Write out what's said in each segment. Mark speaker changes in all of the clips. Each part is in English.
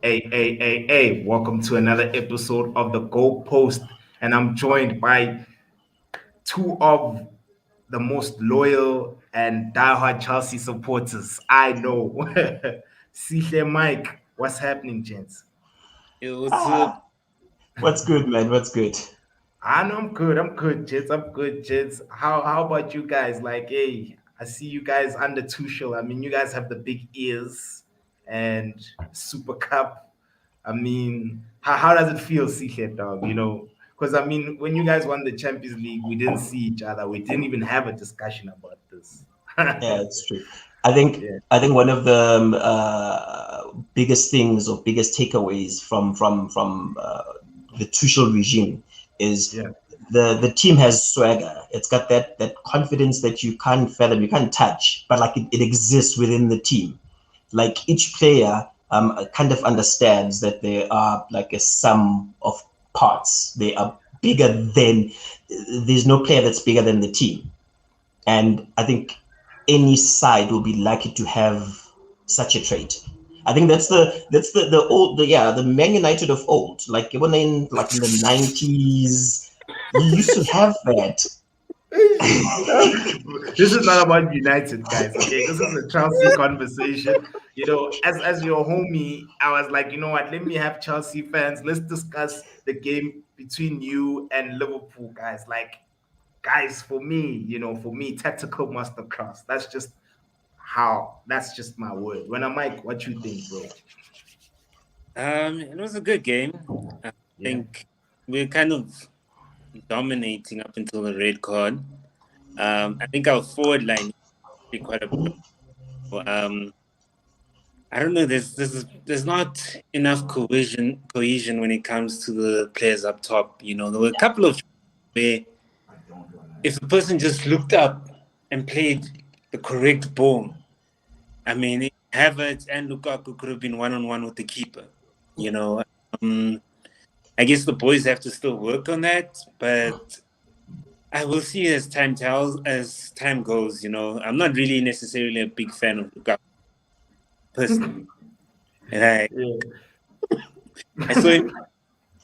Speaker 1: Hey, welcome to another episode of the Goal Post. And I'm joined by two of the most loyal and diehard Chelsea supporters I know. Sihle Mike, what's happening, gents?
Speaker 2: Yo, what's up?
Speaker 3: Ah, what's good, man? What's good?
Speaker 1: I know I'm good, gents. I'm good, gents. How about you guys? Like, hey, I see you guys under Tuchel. I mean, you guys have the big ears and Super Cup. I mean, how does it feel, Seahead dog? Because I mean, when you guys won the Champions League, we didn't see each other. We didn't even have a discussion about this.
Speaker 3: Yeah, it's true. I think
Speaker 1: Yeah,
Speaker 3: I think one of the biggest things or biggest takeaways from the Tuchel regime is
Speaker 1: yeah,
Speaker 3: the team has swagger. It's got that confidence that you can't fathom, you can't touch, but like it exists within the team. Like each player kind of understands that they are like a sum of parts. They are bigger than. There's no player that's bigger than the team. And I think any side will be lucky to have such a trait. I think that's the old the Man United of old. Like even in the 90s, you used to have that.
Speaker 1: this is not about United, guys. Okay, this is a Chelsea conversation. As your homie, I was like, you know what? Let me have Chelsea fans. Let's discuss the game between you and Liverpool, guys. Like, guys, for me, tactical masterclass. That's just my word. When I'm like, what you think, bro?
Speaker 2: It was a good game. I
Speaker 1: Yeah,
Speaker 2: think we're kind of dominating up until the red card. I think our forward line is quite a bit. I don't know. There's not enough cohesion when it comes to the players up top. There were a couple of where if the person just looked up and played the correct ball, I mean, Havertz and Lukaku could have been one-on-one with the keeper. You know, um, I guess the boys have to still work on that, but I will see as time goes. I'm not really necessarily a big fan of Lukaku personally, and
Speaker 1: yeah,
Speaker 2: I saw him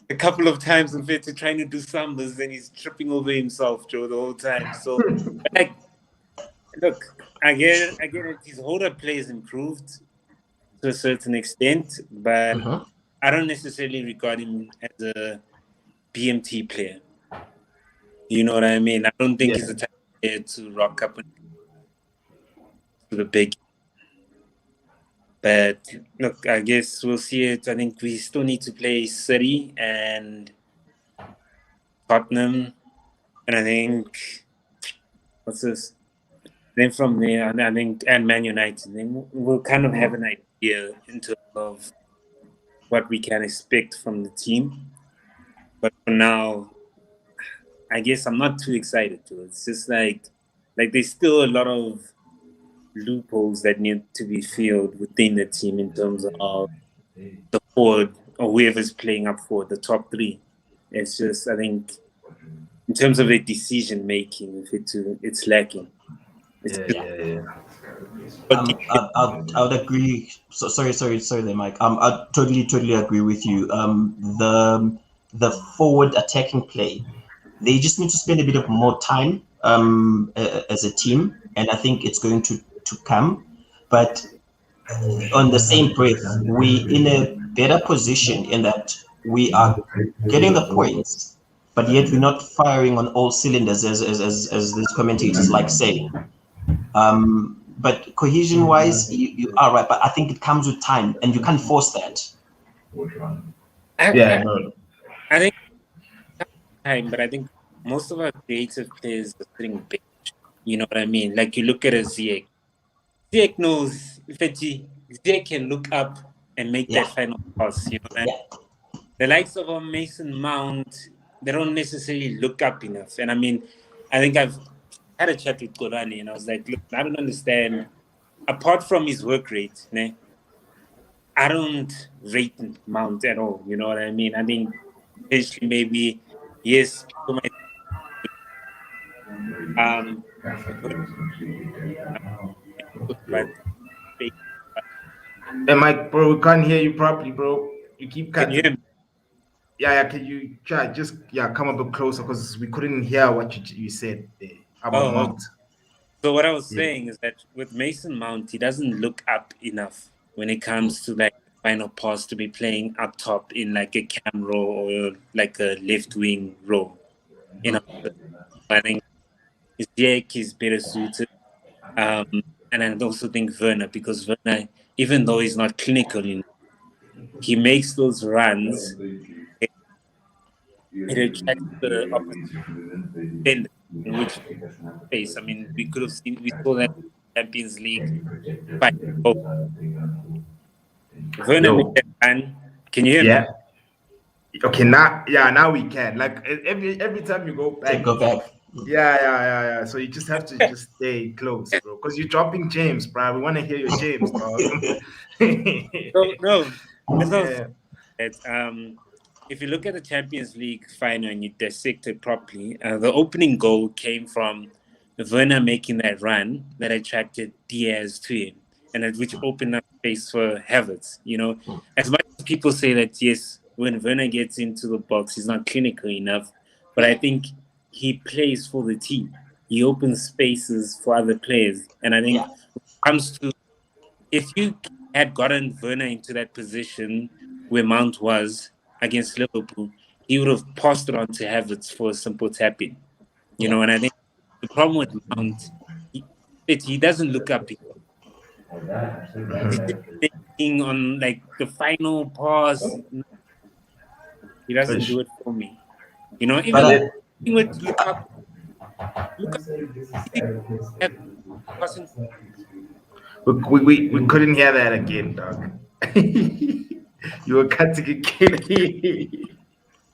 Speaker 2: a couple of times in fact trying to do sambas, and he's tripping over himself, Joe, the whole time. So, like, look, I get it. His hold-up play has improved to a certain extent, but
Speaker 3: Mhm.
Speaker 2: I don't necessarily regard him as a BMT player. You know what I mean? I don't think
Speaker 1: yeah,
Speaker 2: he's the type of player to rock up to the big. But look, I guess we'll see it. I think we still need to play City and Tottenham, and I think what's this? Then from there, I think and Man United. Then we'll kind of have an idea in terms of what we can expect from the team. But for now, I guess I'm not too excited to. It's just like there's still a lot of loopholes that need to be filled within the team in terms of the forward or whoever's playing up for the top three. It's just I think in terms of a decision making, it's lacking. It's
Speaker 1: yeah,
Speaker 2: just
Speaker 1: yeah, yeah.
Speaker 2: what do you
Speaker 3: I would agree. So sorry there, Mike. I totally agree with you. The forward attacking play, they just need to spend a bit of more time as a team, and I think it's going to come. But on the same breath, we in a better position in that we are getting the points, but yet we're not firing on all cylinders, as these commentators like saying. But cohesion wise, you are right. But I think it comes with time, and you can't force that.
Speaker 2: I,
Speaker 1: Yeah,
Speaker 2: I,
Speaker 1: no.
Speaker 2: I think time, but I think most of our creative players are sitting bench. You know what I mean? Like you look at a Ziyech. Ziyech knows if Ziyech can look up and make that
Speaker 3: Yeah,
Speaker 2: final pass. You know,
Speaker 3: yeah.
Speaker 2: the likes of a Mason Mount, they don't necessarily look up enough. And I mean, I think I've had a chat with Korani and I was like, look, I don't understand. Apart from his work rate, ne, I don't rate Mount at all. You know what I mean? I think potentially maybe, yes, people might um but
Speaker 1: Hey, Mike, bro, we can't hear you properly, bro. You keep
Speaker 2: Can you hear
Speaker 1: cutting.
Speaker 2: me?
Speaker 1: Yeah. Can you try just come a bit closer because we couldn't hear what you said there about
Speaker 2: Oh,
Speaker 1: Mount.
Speaker 2: so what I was
Speaker 1: Yeah.
Speaker 2: saying is that with Mason Mount, he doesn't look up enough when it comes to like the final pass to be playing up top in like a cam role or like a left wing role. You know, I think Ziyech is better suited. Um, and I also think Werner, because Werner, even though he's not clinical enough, he makes those runs. It attracts the opposite defender, in which space. I mean, we saw that Champions League fight. Oh, Werner made
Speaker 1: Yo.
Speaker 2: that run. Can you hear me?
Speaker 1: Yeah. Okay. Now we can. Like every time you go
Speaker 3: So
Speaker 1: back,
Speaker 3: go back.
Speaker 1: yeah. So you just have to just stay close, bro, because you're dropping James, bro. We want to hear your James, dog.
Speaker 2: No, no. As I was
Speaker 1: Yeah.
Speaker 2: that if you look at the Champions League final and you dissect it properly, the opening goal came from Werner making that run that attracted Diaz to him, and which opened up space for Havertz. You know, as much as people say that yes, when Werner gets into the box, he's not clinical enough, but I think he plays for the team. He opens spaces for other players, and I think
Speaker 3: Yeah.
Speaker 2: when it comes to if you had gotten Werner into that position where Mount was against Liverpool, he would have passed it on to Havertz for a simple tap in. You
Speaker 3: Yeah.
Speaker 2: know, and I think the problem with Mount, he doesn't look up. Decision-making on like the final pass, he doesn't
Speaker 1: Ish.
Speaker 2: do it for me. You know,
Speaker 3: But
Speaker 2: even with Lukaku, Lukaku he have passing.
Speaker 1: We couldn't hear that again, dog. You were cutting again.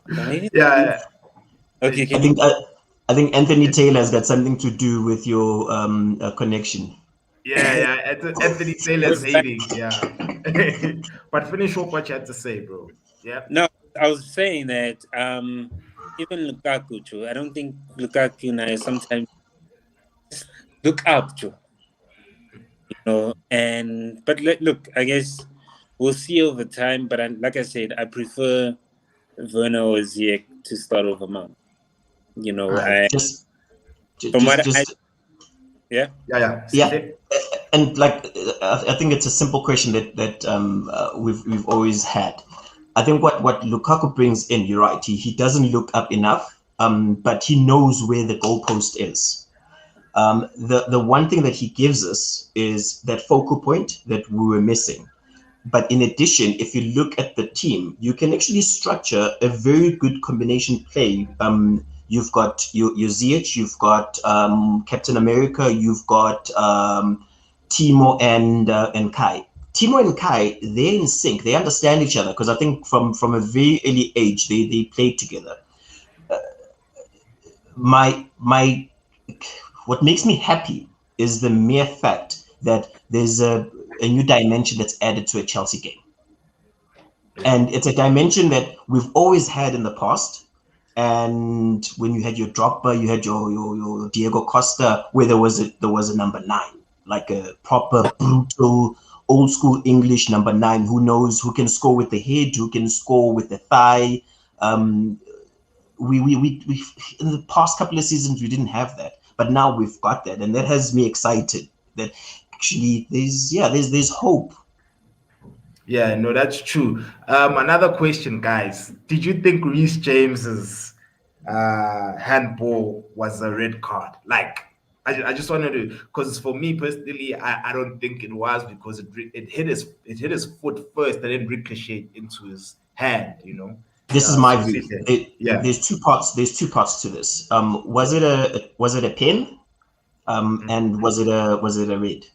Speaker 2: Maybe
Speaker 1: Yeah.
Speaker 2: okay.
Speaker 3: I
Speaker 2: Can you?
Speaker 3: think I think Anthony Taylor's got something to do with your connection.
Speaker 1: Yeah. Anthony Taylor's hating. Yeah. But finish up what you had to say, bro. Yeah.
Speaker 2: No, I was saying that even Lukaku, too. I don't think Lukaku now sometimes look up, too. You know, and but look, I guess we'll see over time. But like I said, I prefer Werner or Ziyech to start over Mount. You know,
Speaker 1: All right.
Speaker 2: I
Speaker 3: Just
Speaker 2: from what I
Speaker 3: just
Speaker 2: yeah.
Speaker 1: Yeah.
Speaker 3: yeah.
Speaker 1: Sihle?
Speaker 3: And like I think it's a simple question that we've always had. I think what Lukaku brings in, you're right. He doesn't look up enough, but he knows where the goalpost is. The one thing that he gives us is that focal point that we were missing. But in addition, if you look at the team, you can actually structure a very good combination play. You've got your Ziyech, you've got Captain America, you've got Timo and Kai. Timo and Kai, they're in sync. They understand each other because I think from a very early age they played together. My what makes me happy is the mere fact that there's a new dimension that's added to a Chelsea game. And it's a dimension that we've always had in the past. And when you had your Drogba, you had your Diego Costa, where there was a number 9, like a proper brutal old school English number 9 who knows who can score with the head, who can score with the thigh. We in the past couple of seasons we didn't have that, but now we've got that, and that has me excited. That actually there's hope.
Speaker 1: Yeah, no, that's true. Another question, guys. Did you think Reece James's handball was a red card? Like, I just wanted to, because for me personally, I don't think it was because it hit his foot first and then ricocheted into his hand.
Speaker 3: This is
Speaker 1: So
Speaker 3: my view.
Speaker 1: Sihle, yeah.
Speaker 3: There's two parts. There's two parts to this. Was it a pin? And was it a red?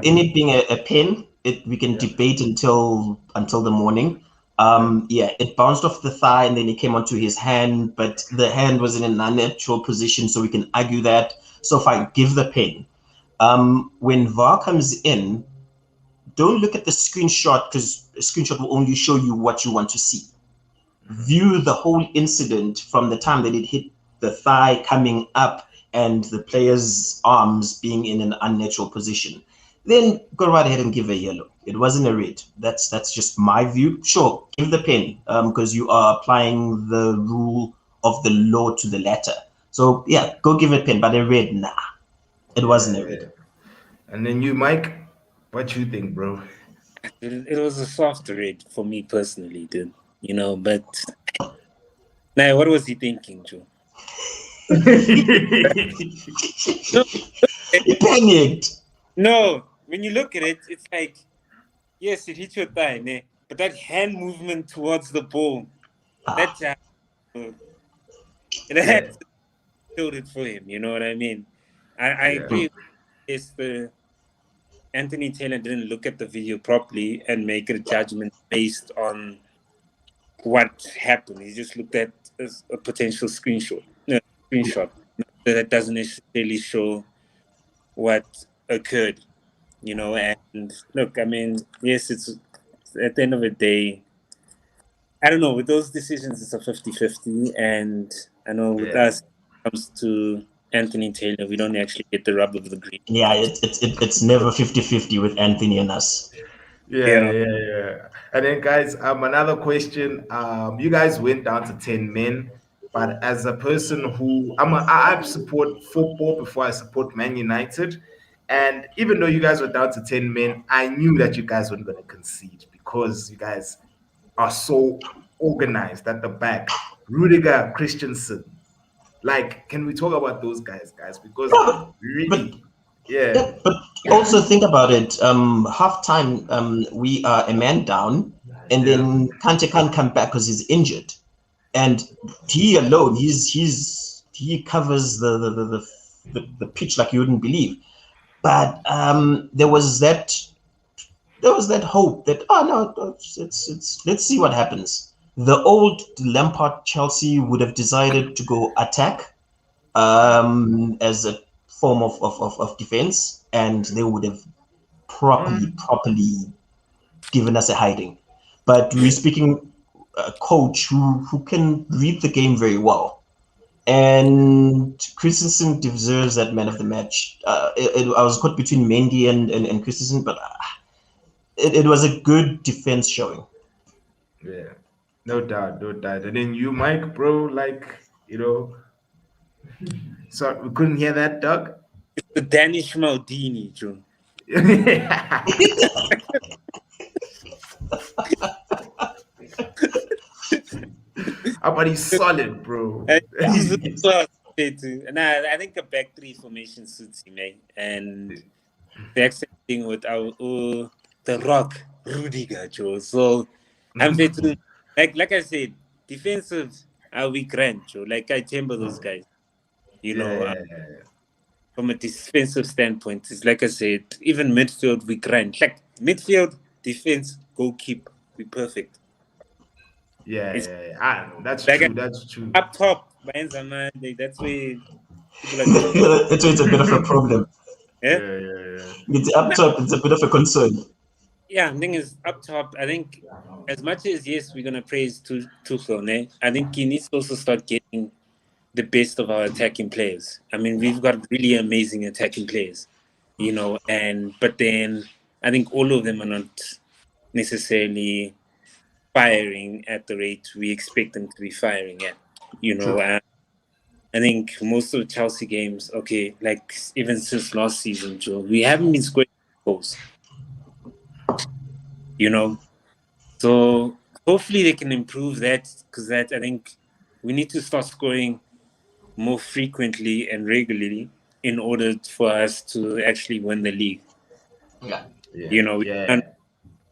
Speaker 3: In it being a pin, we can debate until the morning. Yeah, it bounced off the thigh and then it came onto his hand, but the hand was in an unnatural position, so we can argue that. So if I give the pin, when VAR comes in, don't look at the screenshot because a screenshot will only show you what you want to see. View the whole incident from the time that it hit the thigh coming up and the player's arms being in an unnatural position. Then go right ahead and give a yellow. It wasn't a red. That's just my view. Sure, give the pen because you are applying the rule of the law to the letter. So yeah, go give a pen, but a red, nah, it wasn't a red.
Speaker 1: And then you, Mike, what you think, bro?
Speaker 2: It was a soft red for me personally, dude. You know, but now what was he thinking, Joe? No,
Speaker 3: He panicked.
Speaker 2: no. When you look at it, it's like, yes, it hit your thigh, ne? But that hand movement towards the ball, that jab, it had
Speaker 1: Yeah,
Speaker 2: to killed it for him. You know what I mean? I
Speaker 1: yeah,
Speaker 2: agree. It's the Anthony Taylor didn't look at the video properly and make a judgment based on what happened. He just looked at a potential screenshot. No, screenshot that doesn't necessarily show what occurred. You know, and look, I mean, yes, it's at the end of the day, I don't know, with those decisions it's a 50-50, and I know with
Speaker 1: yeah.
Speaker 2: us when it comes to Anthony Taylor, we don't actually get the rub of the green when it
Speaker 3: Yeah,
Speaker 2: comes to
Speaker 3: it's never 50-50 with Anthony and us.
Speaker 1: Yeah,
Speaker 2: yeah.
Speaker 1: yeah, yeah. And then, guys, another question. You guys went down to 10 men, but as a person who I support football before I support Man United. And even though you guys were down to 10 men, I knew that you guys weren't going to concede because you guys are so organized at the back. Rudiger, Christensen. Like, can we talk about those guys? Because
Speaker 3: Yeah, but
Speaker 1: really, yeah,
Speaker 3: yeah, but also think about it. Half time, we are a man down, and
Speaker 1: yeah.
Speaker 3: then Kante can't come back because he's injured, and he alone, he covers the pitch like you wouldn't believe. But there was that hope that no, it's let's see what happens. The old Lampard Chelsea would have decided to go attack as a form of defense, and they would have properly given us a hiding. But we're speaking a coach who can read the game very well. And Christensen deserves that man of the match. I was caught between Mendy and Christensen, but it was a good defense showing.
Speaker 1: Yeah, no doubt, no doubt. And then you, Mike, bro, like, so we couldn't hear that, Doug.
Speaker 2: The Danish Maldini, Joe.
Speaker 1: But he's solid, bro.
Speaker 2: He's a class too. And I think a back three formation suits him, eh? And the exact thing with our the Rock Rudiger, Joe. So I'm fair to like I said, defensive we grand, Joe. Like I temper those guys. You
Speaker 1: Yeah,
Speaker 2: know,
Speaker 1: yeah,
Speaker 2: from a defensive standpoint, it's like I said, even midfield we grind. Like midfield, defense, goalkeeper, we perfect.
Speaker 1: yeah,
Speaker 2: It's
Speaker 1: yeah, yeah. I know. That's
Speaker 2: like
Speaker 1: true. That's true.
Speaker 2: up top, Benzema, that's where people are going.
Speaker 3: It's a bit of a problem.
Speaker 2: Yeah,
Speaker 1: Yeah, yeah, yeah.
Speaker 3: It's up top. It's a bit of a concern.
Speaker 2: yeah. The thing is, up top, I think as much as yes, we're gonna praise Tuchel, ne? I think he needs to also start getting the best of our attacking players. I mean, we've got really amazing attacking players, you know, and but then I think all of them are not necessarily firing at the rate we expect them to be firing at. You know,
Speaker 1: True.
Speaker 2: I think most of the Chelsea games, okay, like even since last season, Joe, we haven't been scoring goals. You know, so hopefully they can improve that because that I think we need to start scoring more frequently and regularly in order for us to actually win the league.
Speaker 3: Yeah.
Speaker 2: You
Speaker 1: Yeah,
Speaker 2: know, we
Speaker 1: yeah.
Speaker 2: can't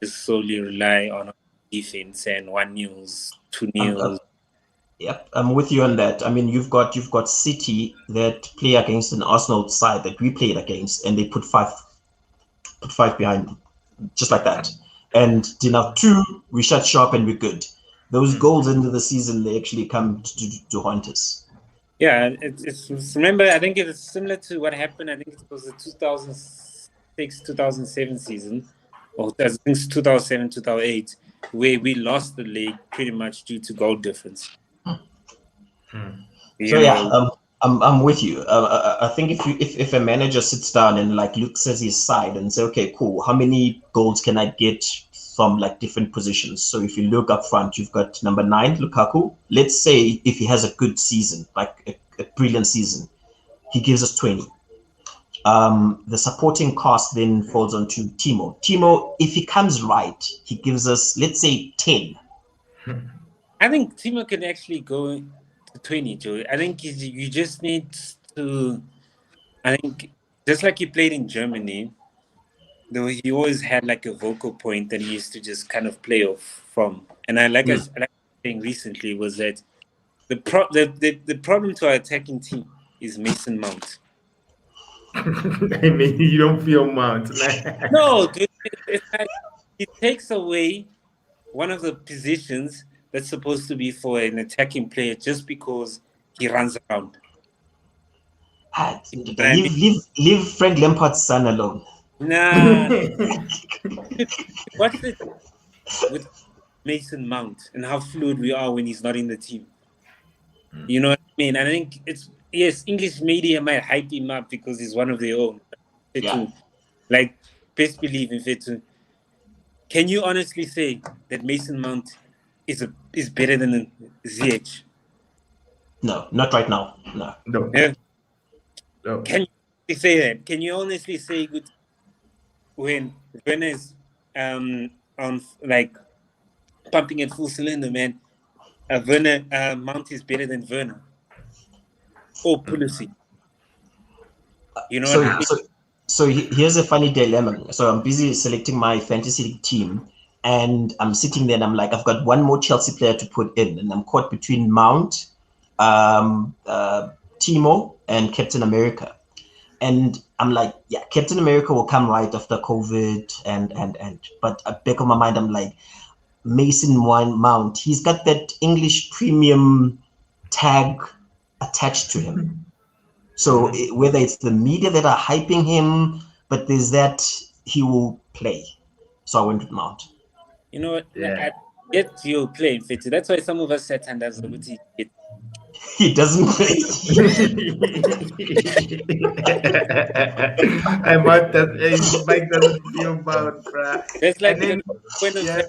Speaker 2: just solely rely on defense and 1-0s,
Speaker 3: Um,
Speaker 2: 2-0s.
Speaker 3: Yep, I'm with you on that. I mean, you've got City that play against an Arsenal side that we played against, and they put five behind, just like that. And now two, we shut shop and we're good. Those goals into the season, they actually come to haunt us.
Speaker 2: Yeah, it's remember, I think it's similar to what happened. I think it was the 2006, 2007 season, or I think it's 2007, 2008, where we lost the league pretty much due to goal difference.
Speaker 3: So
Speaker 2: You
Speaker 3: yeah,
Speaker 2: know,
Speaker 3: I'm with you. I think if a manager sits down and like looks at his side and say, okay, cool, how many goals can I get from like different positions? So if you look up front, you've got number 9, Lukaku. Let's say if he has a good season, like a brilliant season, he gives us 20. The supporting cast then falls onto Timo. Timo, if he comes right, he gives us, let's say, 10.
Speaker 2: I think Timo can actually go to 20, Joe. I think you just need to. I think just like he played in Germany, though he always had like a vocal point that he used to just kind of play off from. And I like saying recently was that the problem to our attacking team is Mason Mount.
Speaker 1: I mean, you don't feel Mount, man.
Speaker 2: No, dude, it's like it takes away one of the positions that's supposed to be for an attacking player just because he runs around. But I mean,
Speaker 3: Leave Frank Lampard's son alone.
Speaker 2: nah. What's it with Mason Mount and how fluid we are when he's not in the team? You know what I mean? I think it's yes, English media might hype him up because he's one of their own.
Speaker 3: Yeah.
Speaker 2: Like best believe in Fetu. Can you honestly say that Mason Mount is better than Ziyech?
Speaker 3: No, not right now. No.
Speaker 1: No.
Speaker 2: Yeah.
Speaker 1: No.
Speaker 2: Can you say that? Can you honestly say good when Werner's on like pumping at full cylinder, man? Werner Mount is better than Werner or Pulisic. You know what I mean?
Speaker 3: So here's a funny dilemma. So I'm busy selecting my fantasy team, and I'm sitting there and I'm like, I've got one more Chelsea player to put in, and I'm caught between Mount, Timo, and Captain America. And I'm like, yeah, Captain America will come right after COVID, and but back of my mind, I'm like, Mason Mount, he's got that English premium tag attached to him. So whether it's the media that are hyping him, but there's that he will play. So I went with Mount.
Speaker 2: You know what?
Speaker 1: Yeah.
Speaker 2: I get you playing fit. That's why some of us said Tandazo it.
Speaker 3: He doesn't play.
Speaker 1: I might that Mike doesn't feel bad, bruh.
Speaker 2: That's like
Speaker 1: And then
Speaker 2: when of
Speaker 1: yeah,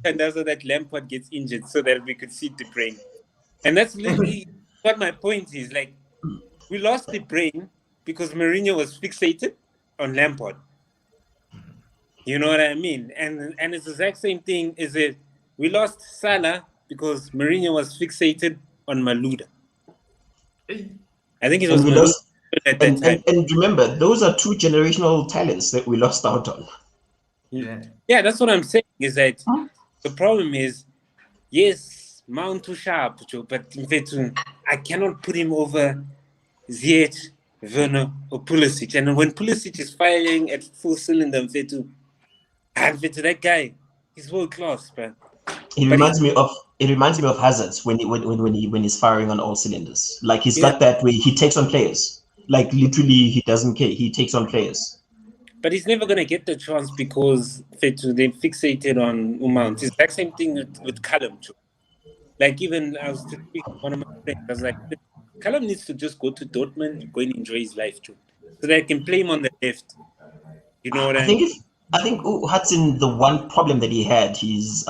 Speaker 2: Tandazo that Lampard gets injured so that we could see the brain. And that's literally what my point is. Like we lost the brain because Mourinho was fixated on Lampard. You know what I mean? And it's the exact same thing. Is it we lost Salah because Mourinho was fixated on Malouda. I think it was
Speaker 3: And we
Speaker 2: Malouda
Speaker 3: lost.
Speaker 2: at that time.
Speaker 3: And remember, those are 2 generational talents that we lost out on.
Speaker 2: Yeah, that's what I'm saying. Is that the problem is, yes, Mount too sharp, but in fact, I cannot put him over Ziyech, Werner, or Pulisic. And when Pulisic is firing at full cylinder, in fact, that guy, he's world class, man.
Speaker 3: It reminds me of Hazard's when he's firing on all cylinders. Like he's got that way he takes on players. Like literally, he doesn't care. He takes on players.
Speaker 2: But he's never gonna get the chance because they fixated on Mount. It's the exact same thing with Callum too. Like even I was speaking to one of my friends. I was like, Callum needs to just go to Dortmund, go and enjoy his life too, so that I can play him on the left. You know what I mean?
Speaker 3: I think Hudson, the one problem that he had, his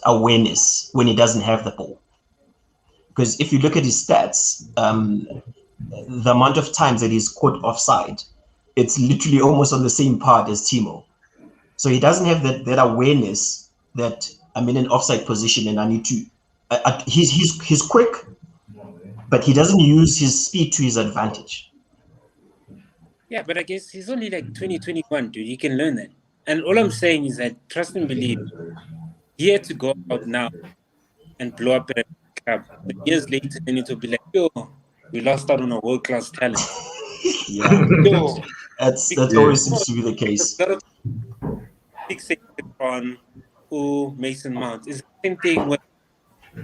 Speaker 3: awareness when he doesn't have the ball. Because if you look at his stats, the amount of times that he's caught offside, it's literally almost on the same part as Timo. So he doesn't have that awareness that I'm in an offside position and I need to. He's quick, but he doesn't use his speed to his advantage.
Speaker 2: Yeah, but I guess he's only like 2021, dude. He can learn that. And all I'm saying is that trust and believe. He had to go out now and blow up at a club. But years later, then it will be like, yo, we lost out on a world class talent.
Speaker 3: Yeah,
Speaker 2: Yo,
Speaker 3: that always seems to be the case.
Speaker 2: Fixated on Mason Mount. It's the same thing with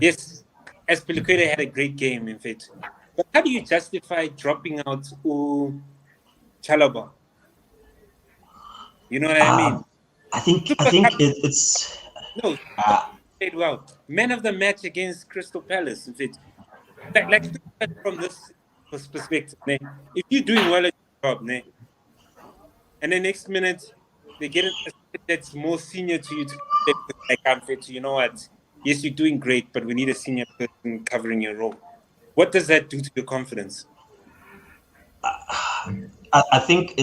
Speaker 2: yes, Azpilicueta had a great game in fact. But how do you justify dropping out Chalobah? You know what I mean?
Speaker 3: I think it's
Speaker 2: no. Played well. Man of the match against Crystal Palace. In fact, like from this perspective, ne? If you're doing well at your job, ne? And the next minute they get a that's more senior to you to like I'm fit. You know what? Yes, you're doing great, but we need a senior person covering your role. What does that do to your confidence?
Speaker 3: I think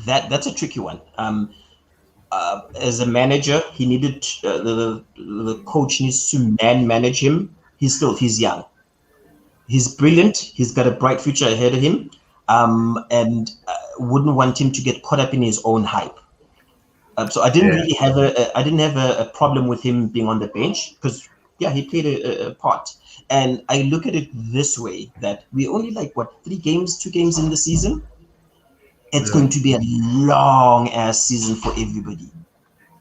Speaker 3: that's a tricky one. As a manager, he needed the coach needs to manage him. He's young. He's brilliant. He's got a bright future ahead of him, and wouldn't want him to get caught up in his own hype. So I didn't really have I didn't have a problem with him being on the bench because yeah, he played a part. And I look at it this way: that we only like what 2 games in the season. It's going to be a long ass season for everybody.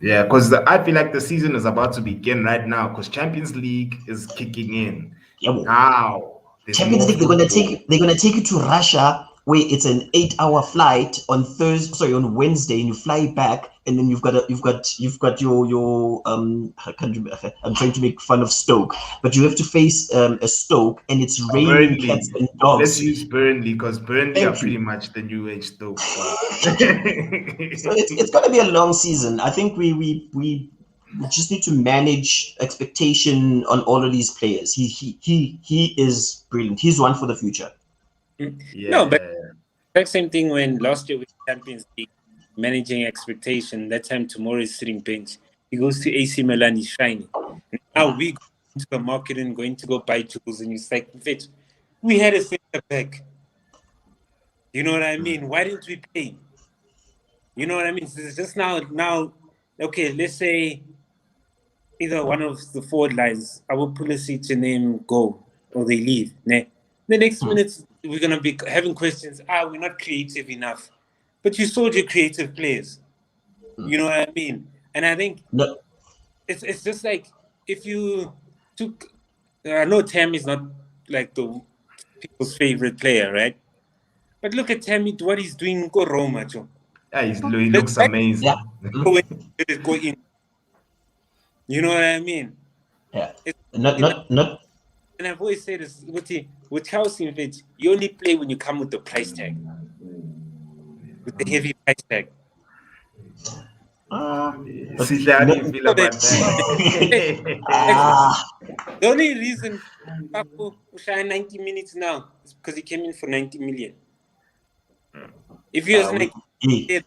Speaker 1: Yeah, because I feel like the season is about to begin right now because Champions League is kicking in.
Speaker 3: Yeah, well,
Speaker 1: Now there's
Speaker 3: Champions
Speaker 1: more
Speaker 3: League, they're gonna take you to Russia where it's an 8-hour flight on on Wednesday, and you fly back, and then you've got your I can't remember, I'm trying to make fun of Stoke, but you have to face a Stoke, and it's raining cats
Speaker 1: Burnley.
Speaker 3: and dogs.
Speaker 1: Let's use Burnley because Burnley are
Speaker 3: Thank you.
Speaker 1: pretty much the new age Stoke. So,
Speaker 3: So it's gonna be a long season. I think we just need to manage expectation on all of these players. He is brilliant. He's one for the future.
Speaker 1: yeah.
Speaker 2: No, but exact same thing when last year with Champions League, managing expectation. That time tomorrow is sitting bench. He goes to AC Milan, he's shining. Now we go to the market and going to go buy tools, and it's like, Fitch, we had a center back. You know what I mean? Why didn't we pay? You know what I mean? So it's just now, okay, let's say either one of the forward lines, our Pulisic and them go or they leave. Ne? The next minute, we're going to be having questions. We're not creative enough. But you sold your creative players. You know what I mean? And I think it's just like if you took... I know Tam is not like the people's favorite player, right? But look at Tammy, what he's doing in Roma, Joe.
Speaker 1: Yeah, he looks amazing.
Speaker 3: Yeah.
Speaker 2: Go in. You know what I mean?
Speaker 3: Yeah. Not.
Speaker 2: And I've always said this with Chelsea, in fact, you only play when you come with the price tag, with the heavy price tag.
Speaker 1: Sihle, how do you feel about that?
Speaker 2: The only reason Papu shine 90 minutes now is because he came in for 90 million. If he was like,
Speaker 3: you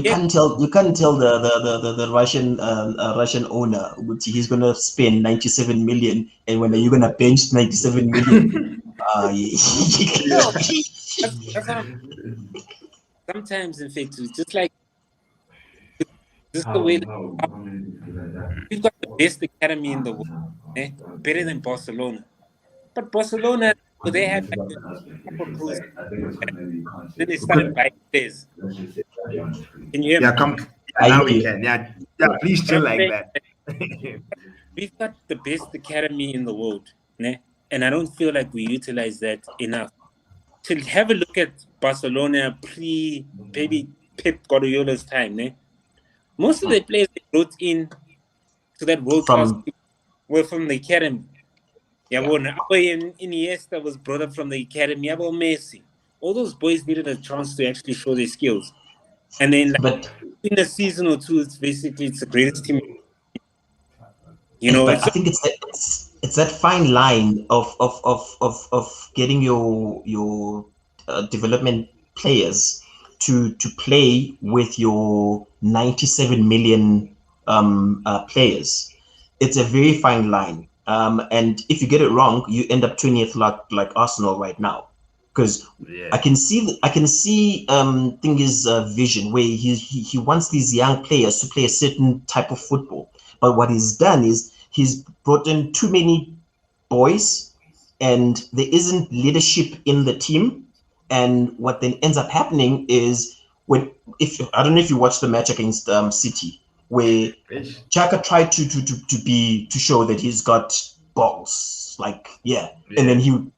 Speaker 3: can't tell the Russian owner he's gonna spend 97 million, and when are you gonna bench 97 million?
Speaker 2: That's sometimes in fact it's just like the way we've got the best academy in the world, better than Barcelona. But Barcelona, they had like a couple of crews. Then they started buying players. Can you hear me?
Speaker 1: Yeah, come. Now we can. Yeah, please chill like that.
Speaker 2: We've got the best academy in the world, and I don't feel like we utilize that enough. To have a look at Barcelona maybe Pep Guardiola's time, most of the players they brought in to that world class were from the academy. Iniesta was brought up from the academy. Messi. All those boys needed a chance to actually show their skills. And then in a season or two, it's the greatest team. You know,
Speaker 3: I think it's that fine line of getting your development players to play with your 97 million players. It's a very fine line. And if you get it wrong, you end up 20th like Arsenal right now. Because I can see Thingy's vision where he wants these young players to play a certain type of football. But what he's done is he's brought in too many boys, and there isn't leadership in the team. And what then ends up happening is I don't know if you watched the match against City, where Xhaka tried to show that he's got balls, and then he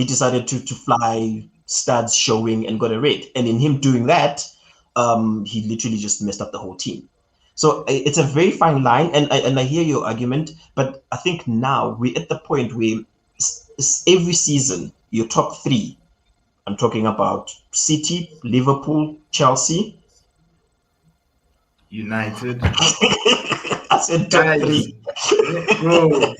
Speaker 3: decided to fly studs showing and got a red, and in him doing that, he literally just messed up the whole team. So it's a very fine line, and I hear your argument, but I think now we're at the point where every season, your top three. I'm talking about City, Liverpool, Chelsea.
Speaker 1: United.
Speaker 3: I said top
Speaker 1: Guys,
Speaker 3: three.
Speaker 1: bro,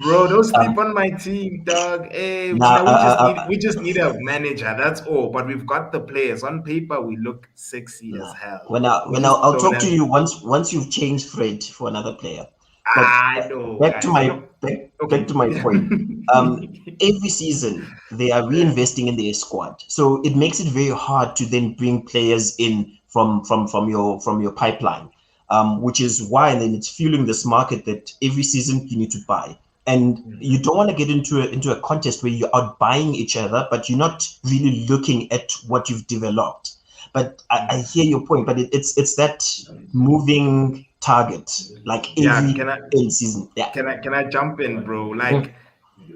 Speaker 1: bro, don't sleep on my team, dog. Hey,
Speaker 3: Now,
Speaker 1: now we just need a manager. That's all. But we've got the players on paper. We look sexy as
Speaker 3: nah.
Speaker 1: hell.
Speaker 3: When I
Speaker 1: We
Speaker 3: when
Speaker 1: just
Speaker 3: I'll
Speaker 1: don't
Speaker 3: talk to
Speaker 1: have.
Speaker 3: you once you've changed Fred for another player. But
Speaker 1: I know,
Speaker 3: back to
Speaker 1: guys.
Speaker 3: my
Speaker 1: No,
Speaker 3: back
Speaker 1: okay.
Speaker 3: to my point. Every season they are
Speaker 1: Yeah.
Speaker 3: reinvesting in their squad, so it makes it very hard to then bring players in from your pipeline, which is why then it's fueling this market that every season you need to buy, and you don't want to get into a contest where you're out buying each other, but you're not really looking at what you've developed. But I hear your point, but it's that moving target like
Speaker 1: Yeah.
Speaker 3: every season. Yeah.
Speaker 1: Can I jump in, bro?
Speaker 3: Mm.
Speaker 1: Like,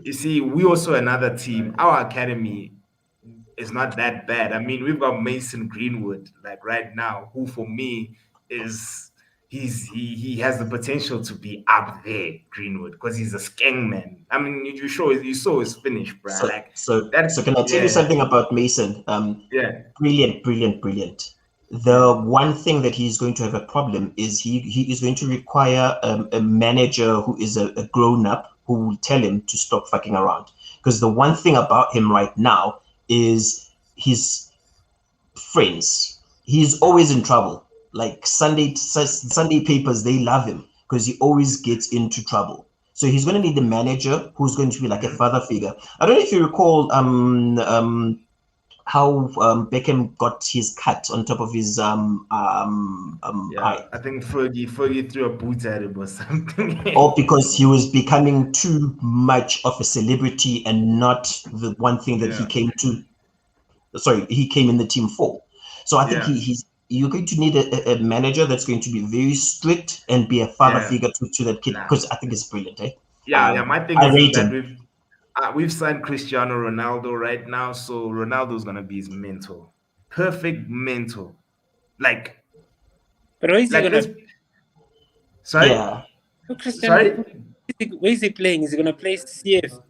Speaker 1: you see, we also another team. Our academy is not that bad. I mean, we've got Mason Greenwood, like right now, who for me is he has the potential to be up there, Greenwood, because he's a skeng man. I mean, you saw his finish, bruh.
Speaker 3: So
Speaker 1: Like
Speaker 3: so so
Speaker 1: that,
Speaker 3: can I tell you
Speaker 1: yeah,
Speaker 3: something about Mason?
Speaker 1: yeah,
Speaker 3: Brilliant, brilliant, brilliant.
Speaker 1: yeah.
Speaker 3: The one thing that he's going to have a problem is he is going to require a manager who is a grown up who will tell him to stop fucking around. Because the one thing about him right now is his friends. He's always in trouble. Like Sunday papers, they love him because he always gets into trouble. So he's going to need a manager who's going to be like a
Speaker 1: Mhm.
Speaker 3: father figure. I don't know if you recall how Beckham got his cut on top of his
Speaker 1: Yeah,
Speaker 3: eye,
Speaker 1: I think Fergie threw a boot at him or
Speaker 3: all
Speaker 1: something.
Speaker 3: because he was becoming too much of a celebrity and not the one thing that he
Speaker 1: Yeah,
Speaker 3: came to. Sorry, he came in the team for. So I think
Speaker 1: yeah,
Speaker 3: he's you're going to need a manager that's going to be very strict and be a father
Speaker 1: yeah.
Speaker 3: figure to that kid
Speaker 1: Nah.
Speaker 3: because I think it's brilliant. Eh?
Speaker 1: Yeah. My thing
Speaker 3: I
Speaker 1: is
Speaker 3: rate
Speaker 1: that
Speaker 3: him.
Speaker 1: we've signed Cristiano Ronaldo right now, so Ronaldo's gonna be his mentor, perfect mentor. Like,
Speaker 2: But where is he
Speaker 1: like
Speaker 2: gonna?
Speaker 1: this. Sorry,
Speaker 3: Yeah,
Speaker 2: Oh, Cristiano,
Speaker 1: sorry.
Speaker 2: where is he playing? Is he gonna play CF?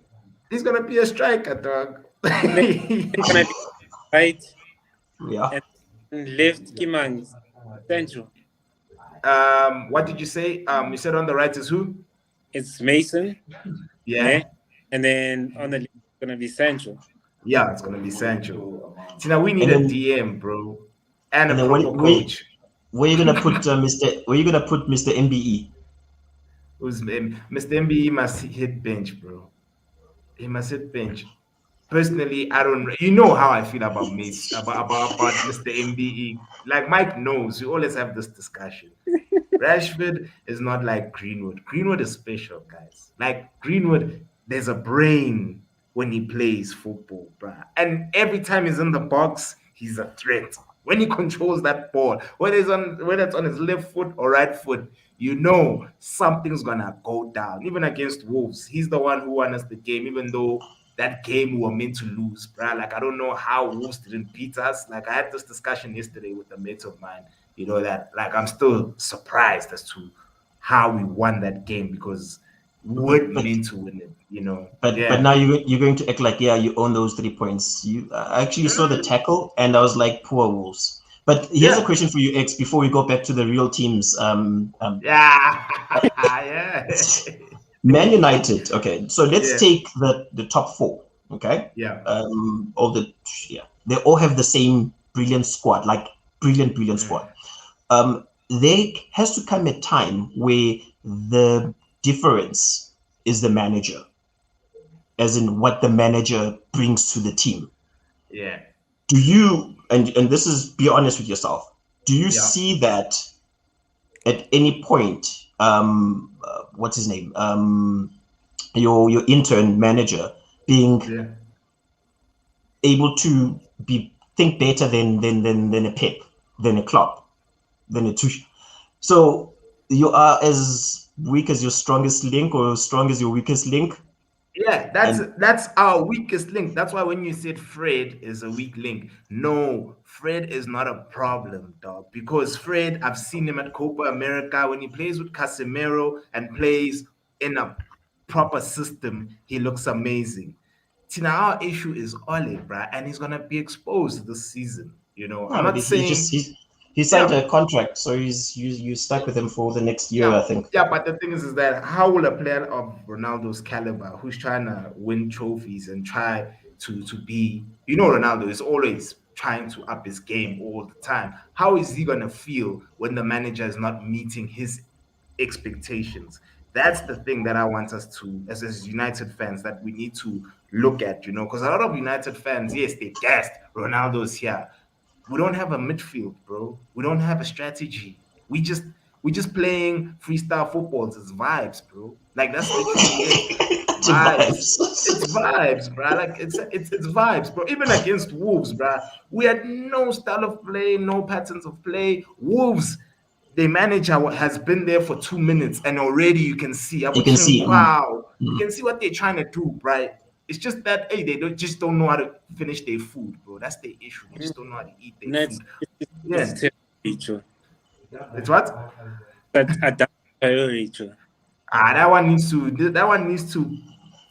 Speaker 1: He's gonna be a striker, dog.
Speaker 2: And then it's gonna be right
Speaker 3: yeah.
Speaker 2: and left Kimang central.
Speaker 1: What did you say? You said on the right is who?
Speaker 2: It's Mason,
Speaker 1: Yeah,
Speaker 2: ne? And then on the left it's gonna be central.
Speaker 1: yeah. It's gonna be Sancho. See, now we need
Speaker 3: And
Speaker 1: a
Speaker 3: then
Speaker 1: DM, bro, and a
Speaker 3: and then
Speaker 1: proper coach.
Speaker 3: where you gonna put Mr. Where you gonna put Mr. MBE?
Speaker 1: Who's Mr. MBE must hit bench, bro. He must hit bench. Personally, I don't. You know how I feel about Mace, about Mr. MBE. Like Mike knows, we always have this discussion. Rashford is not like Greenwood. Greenwood is special, guys. Like Greenwood, there's a brain when he plays football, bruh. And every time he's in the box, he's a threat. When he controls that ball, whether it's on his left foot or right foot, you know something's gonna go down. Even against Wolves, he's the one who won us the game, even though that game we were meant to lose, bruh. Like I don't know how Wolves didn't beat us. Like I had this discussion yesterday with a mate of mine, that like I'm still surprised as to how we won that game because we
Speaker 3: But
Speaker 1: weren't meant to win it.
Speaker 3: but
Speaker 1: Yeah.
Speaker 3: now you're going to act like yeah you own those 3 points. I actually saw the tackle and I was like poor Wolves. But here's a
Speaker 1: Yeah.
Speaker 3: question for you, X, before we go back to the real teams.
Speaker 1: Yeah. Yeah.
Speaker 3: Man United. Okay, so let's
Speaker 1: Yeah.
Speaker 3: take the top four. Okay,
Speaker 1: Yeah.
Speaker 3: all the yeah, they all have the same brilliant squad, like brilliant squad. There has to come a time where the difference is the manager, as in what the manager brings to the team.
Speaker 1: Yeah.
Speaker 3: Do you and this is be honest with yourself? Do you
Speaker 1: Yeah.
Speaker 3: see that at any point? What's his name? Your intern manager being
Speaker 1: Yeah.
Speaker 3: able to be think better than a Pep, than a Klopp, than a Tuchel. So you are as weak as your strongest link, or strong as your weakest link.
Speaker 1: Yeah, that's
Speaker 3: And
Speaker 1: that's our weakest link. That's why when you said Fred is a weak link, no, Fred is not a problem, dog. Because Fred, I've seen him at Copa America when he plays with Casemiro and plays in a proper system, he looks amazing. Tina, our issue is Ole, bruh, and he's gonna be exposed this season. I'm
Speaker 3: No, but
Speaker 1: not
Speaker 3: he just
Speaker 1: saying,
Speaker 3: he signed
Speaker 1: yeah,
Speaker 3: a contract, so you stuck with him for the next year,
Speaker 1: yeah,
Speaker 3: I think.
Speaker 1: yeah. But the thing is that how will a player of Ronaldo's caliber, who's trying to win trophies and try to be, Ronaldo is always trying to up his game all the time. How is he gonna feel when the manager is not meeting his expectations? That's the thing that I want us to, as United fans, that we need to look at, because a lot of United fans, yes, they gassed Ronaldo's here. We don't have a midfield, bro. We don't have a strategy. We just playing freestyle footballs. It's vibes, bro. Like that's literally it.
Speaker 3: To
Speaker 1: Vibes. It's
Speaker 3: vibes.
Speaker 1: vibes, bro. Like it's vibes, bro. Even against Wolves, bro, we had no style of play, no patterns of play. Wolves, the manager has been there for 2 minutes, and already you can see.
Speaker 3: You can see.
Speaker 1: Wow, you
Speaker 3: Mm.
Speaker 1: can see what they're trying to do, right? It's just that hey, they just don't know how to finish their food, bro. That's the issue. They just don't know how to eat their
Speaker 2: No,
Speaker 1: food.
Speaker 2: it's
Speaker 1: Yeah,
Speaker 2: terribly true.
Speaker 1: it's what?
Speaker 2: But that's very true.
Speaker 1: That one needs to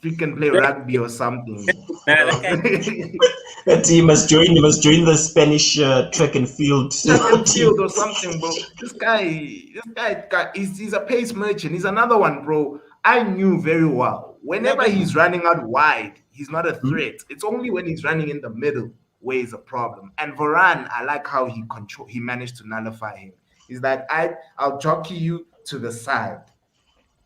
Speaker 1: freaking play
Speaker 2: That,
Speaker 1: rugby or something.
Speaker 2: nah, that guy,
Speaker 3: That team must join. He must join the Spanish track and field
Speaker 1: Track and
Speaker 3: team.
Speaker 1: field or something, bro. He's a pace merchant. He's another one, bro. I knew very well.
Speaker 2: no,
Speaker 1: Whenever
Speaker 2: but
Speaker 1: he's running out wide, he's not a
Speaker 3: Mm.
Speaker 1: threat. It's only when he's running in the middle where he's a problem. And Varane, I like how he managed to nullify him. He's like, I'll jockey you to the side.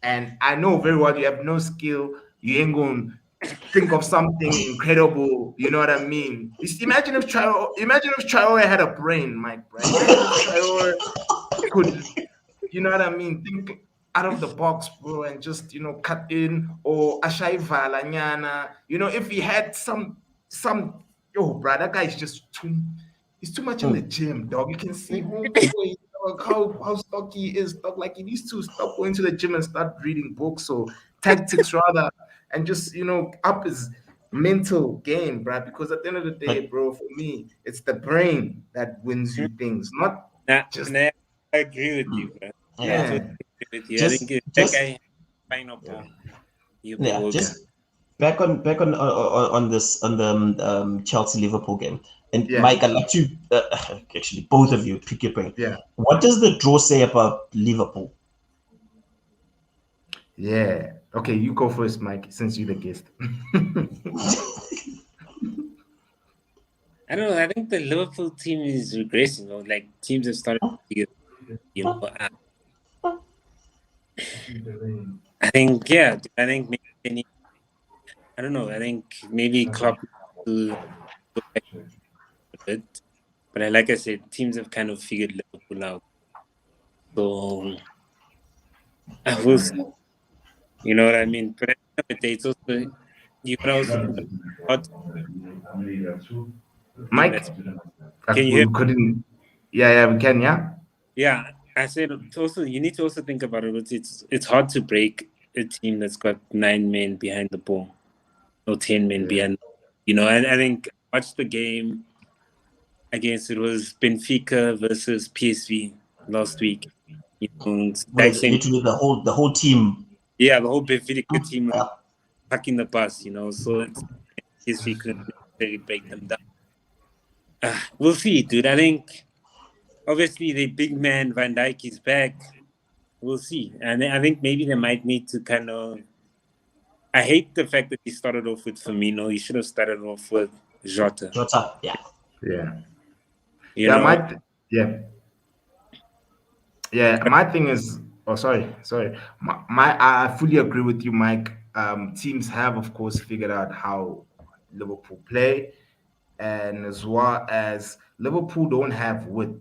Speaker 1: And I know very well you have no skill. You ain't going to think of something incredible. You know what I mean? Imagine if Traore had a brain, Mike. Right? Imagine if Traore could, you know what I mean, think out of the box, bro, and just cut in or Ashaiva Lanyana. If he had some yo, bro, that guy is just he's too much in the
Speaker 3: Mm.
Speaker 1: gym, dog. You can see homeboy, dog, how stocky he is, dog. Like he needs to stop going to the gym and start reading books or tactics rather, and just up his mental game, bro. Because at the end of the day,
Speaker 3: But
Speaker 1: bro, for me, it's the brain that wins you things, not
Speaker 2: nah,
Speaker 1: just
Speaker 2: nah, I agree with
Speaker 3: mm,
Speaker 2: you, bro. I
Speaker 3: yeah,
Speaker 2: totally
Speaker 1: yeah.
Speaker 2: agree with you. I think
Speaker 3: just
Speaker 2: if that
Speaker 3: just
Speaker 2: guy has pineapple, he'll be
Speaker 3: yeah,
Speaker 2: okay.
Speaker 3: just back on this on the Chelsea Liverpool game. And
Speaker 1: Yeah,
Speaker 3: Mike, I'd like to actually both of you pick your brain.
Speaker 1: yeah,
Speaker 3: What does the draw say about Liverpool?
Speaker 1: yeah. Okay, you go first, Mike, since you're the guest.
Speaker 2: I don't know. I think the Liverpool team is regressing. Or like teams have started to get, you know. I think yeah. I think maybe they need, I don't know. I think maybe Klopp needs to go back a bit. But like I said, teams have kind of figured Liverpool out. So we'll see. You know what I mean? But at the end of the day, it's also you can also think about team
Speaker 1: Mike,
Speaker 2: that's. Can you hear?
Speaker 1: we couldn't. Yeah, yeah, we can. Yeah,
Speaker 2: Yeah, I said it's also you need to also think about it. It's hard to break a team that's got 9 men behind the ball or 10 men
Speaker 1: yeah,
Speaker 2: behind. You know, and I think I watched the game against it was Benfica versus PSV last week. You know, it's
Speaker 3: Where
Speaker 2: that same
Speaker 3: literally the whole team.
Speaker 2: yeah, the whole Benfica team was
Speaker 3: Yeah.
Speaker 2: packing the bus. You know, so it's PSV couldn't necessarily break them down. We'll see, dude. I think obviously the big man Van Dijk is back. We'll see. And I think maybe they might need to kind of. I hate the fact that he started off with Firmino. He should have started off with Jota.
Speaker 3: Jota, yeah.
Speaker 1: yeah,
Speaker 2: You
Speaker 1: yeah.
Speaker 2: know,
Speaker 1: Yeah, yeah.
Speaker 2: but
Speaker 1: My thing is, oh, sorry. I fully agree with you, Mike. Teams have, of course, figured out how Liverpool play, and as well as Liverpool don't have width.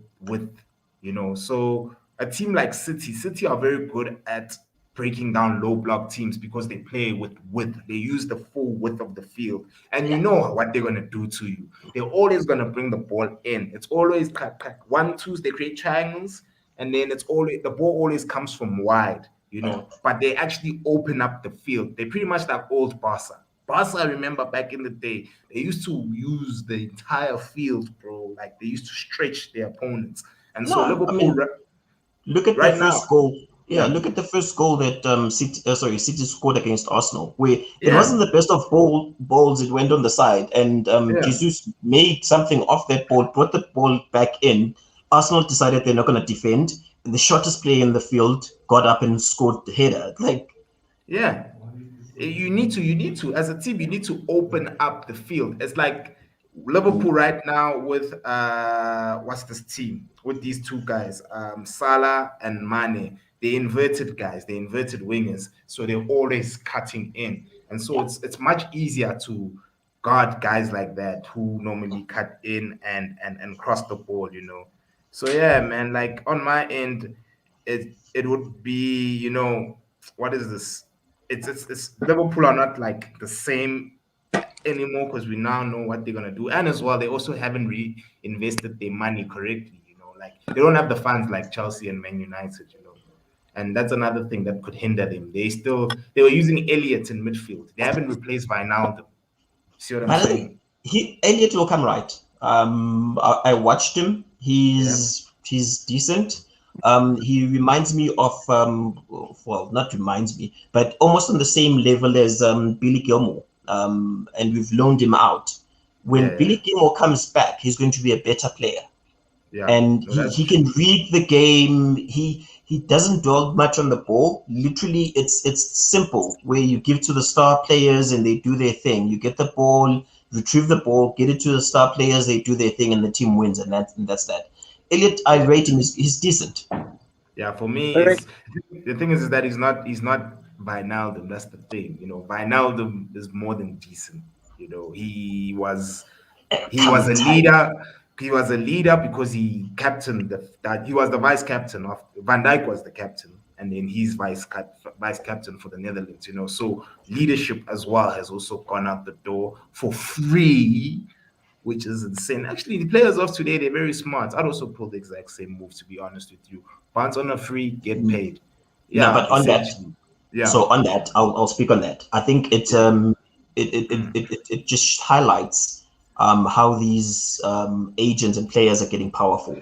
Speaker 1: So a team like City are very good at breaking down low block teams because they play with width. They use the full width of the field, and you know what they're gonna do to you. They're always gonna bring the ball in. It's always crack, crack. 1-2s. They create triangles, and then it's always the ball always comes from wide. But they actually open up the field. They pretty much like old Barca. Barca, I remember back in the day, they used to use the entire field, bro. Like they used to stretch their opponents. And so
Speaker 3: No, I
Speaker 1: Liverpool
Speaker 3: mean, look at the
Speaker 1: right now,
Speaker 3: first goal. Yeah, look at the first goal that City scored against Arsenal, where it
Speaker 1: Yeah,
Speaker 3: wasn't the best of balls. It went on the side, and
Speaker 1: yeah,
Speaker 3: Jesus made something off that ball, brought the ball back in. Arsenal decided they're not going to defend, and the shortest player in the field got up and scored the header. Like,
Speaker 1: yeah. You need to, as a team, you need to open up the field. It's like Liverpool right now with what's this team with these two guys, Salah and Mane. They inverted guys, they inverted wingers, so they're always cutting in, and so it's much easier to guard guys like that who normally cut in and cross the ball, you know. So yeah, man, like on my end, it would be, you know, what is this? It's Liverpool are not like the same anymore because we now know what they're gonna do, and as well they also haven't reinvested their money correctly. You know, like they don't have the funds like Chelsea and Man United. You know, and that's another thing that could hinder them. They were using Elliott in midfield. They haven't replaced Wijnaldum. See what I'm
Speaker 3: but I think
Speaker 1: saying?
Speaker 3: Elliot will come right. I watched him.
Speaker 1: Yeah,
Speaker 3: He's decent. He reminds me of well, not reminds me, but almost on the same level as Billy Gilmore. And we've loaned him out. When
Speaker 1: yeah,
Speaker 3: Billy Gilmore comes back, he's going to be a better player,
Speaker 1: yeah.
Speaker 3: and
Speaker 1: No,
Speaker 3: he
Speaker 1: that's
Speaker 3: can
Speaker 1: true.
Speaker 3: read the game. He doesn't dog much on the ball. Literally, it's simple where you give to the star players and they do their thing. You get the ball, retrieve the ball, get it to the star players, they do their thing, and the team wins, and that's that. Elliot, I
Speaker 1: Yeah.
Speaker 3: rate him. He's decent.
Speaker 1: Yeah, for me,
Speaker 2: All right.
Speaker 1: is the thing is that he's not Wijnaldum. That's the thing. You know, Wijnaldum is more than decent. You know, he
Speaker 3: Come
Speaker 1: was
Speaker 3: on,
Speaker 1: a
Speaker 3: Ty.
Speaker 1: leader. He was a leader because he captained that he was the vice captain of Van Dijk was the captain, and then he's vice captain for the Netherlands. You know, so leadership as well has also gone out the door for free, which is insane. Actually, the players of today, they're very smart. I'd also pull the exact same move, to be honest with you. Bounce on a free, get paid.
Speaker 3: No,
Speaker 1: Yeah,
Speaker 3: but on that,
Speaker 1: essentially. Yeah,
Speaker 3: so on that, I'll speak on that. I think
Speaker 1: yeah,
Speaker 3: it just highlights how these agents and players are getting powerful,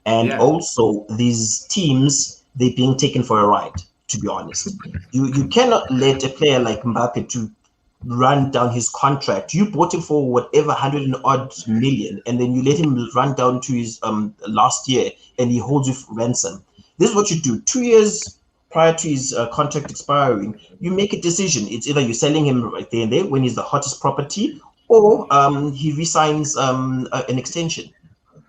Speaker 3: and
Speaker 1: yeah,
Speaker 3: also these teams they're being taken for a ride. To be honest, you cannot let a player like Mbappe to run down his contract. You bought him for whatever 100 and odd million, and then you let him run down to his last year, and he holds you for ransom. This is what you do. 2 years prior to his contract expiring, you make a decision. It's either you're selling him right there and there when he's the hottest property, or he resigns an extension.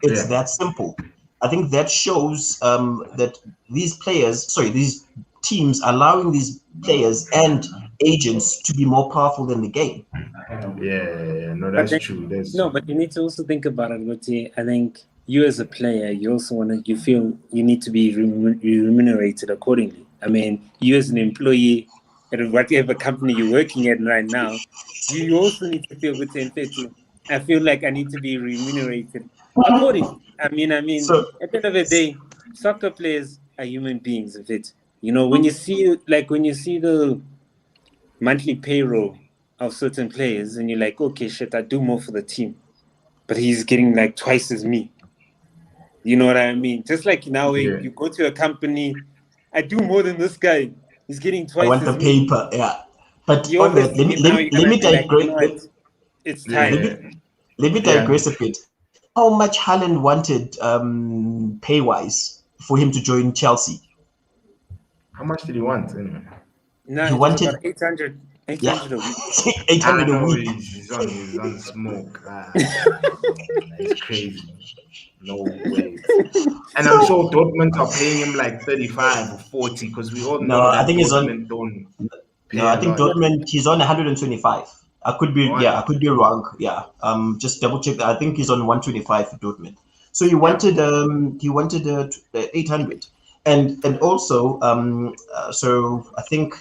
Speaker 3: It's
Speaker 1: yeah.
Speaker 3: that simple. I think that shows that these teams allowing these players and agents to be more powerful than the game.
Speaker 1: Yeah. No,
Speaker 2: But
Speaker 1: that's
Speaker 2: then,
Speaker 1: true. That's
Speaker 2: no, but you need to also think about it, Guti. I think you as a player, you also you feel you need to be remunerated accordingly. I mean, you as an employee at whatever company you're working at right now, you also need to feel good and fit. I feel like I need to be remunerated accordingly. I mean,
Speaker 3: So
Speaker 2: at the end of the day, soccer players are human beings, if it. You know, when you see the monthly payroll of certain players, and you're like, okay, shit, I do more for the team, but he's getting like twice as me. You know what I mean? Just like now,
Speaker 1: yeah,
Speaker 2: you go to a company, I do more than this guy. He's getting
Speaker 3: I
Speaker 2: twice
Speaker 3: want the
Speaker 2: as me.
Speaker 3: paper, yeah. But
Speaker 2: You
Speaker 3: on that,
Speaker 2: obviously now you're
Speaker 3: let
Speaker 2: gonna
Speaker 3: me
Speaker 2: be like, you know
Speaker 3: digress.
Speaker 2: what? It's
Speaker 3: Let
Speaker 2: time.
Speaker 1: yeah,
Speaker 3: me let me
Speaker 1: yeah.
Speaker 3: digress a bit. How much Haaland wanted pay wise for him to join Chelsea?
Speaker 1: How much did he want anyway?
Speaker 2: No,
Speaker 3: He
Speaker 2: it was about
Speaker 3: wanted
Speaker 2: 800, eight
Speaker 3: yeah
Speaker 2: hundred a week.
Speaker 3: 800
Speaker 1: I
Speaker 3: a
Speaker 1: know
Speaker 3: week.
Speaker 1: he's on smoke. It's crazy. No way. And I'm
Speaker 3: So
Speaker 1: sure Dortmund are paying him like 35 or 40 because we all
Speaker 3: no,
Speaker 1: know
Speaker 3: I
Speaker 1: that
Speaker 3: think he's on.
Speaker 1: Dortmund don't
Speaker 3: No,
Speaker 1: pay a
Speaker 3: I think
Speaker 1: lot.
Speaker 3: Dortmund he's on 125. I could be
Speaker 1: What?
Speaker 3: yeah, I could be wrong. Yeah. Just double check that. I think he's on 125 for Dortmund. So
Speaker 1: Yeah.
Speaker 3: he wanted 800. And also so I think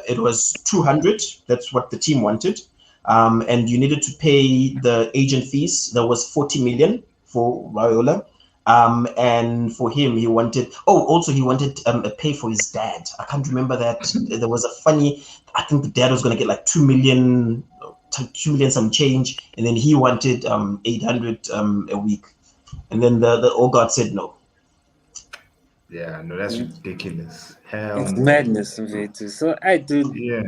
Speaker 3: it was 200. That's what the team wanted. And you needed to pay the agent fees. There was 40 million for Raiola. And for him, he wanted. Oh, also he wanted a pay for his dad. I can't remember that. There was a funny. I think the dad was gonna get like 2 million, 2 million some change, and then he wanted 800 a week, and then the old god said no.
Speaker 1: Yeah, no, that's
Speaker 2: Mm.
Speaker 1: ridiculous. Hell
Speaker 2: It's
Speaker 1: no.
Speaker 2: madness of it. So I do,
Speaker 1: Yeah.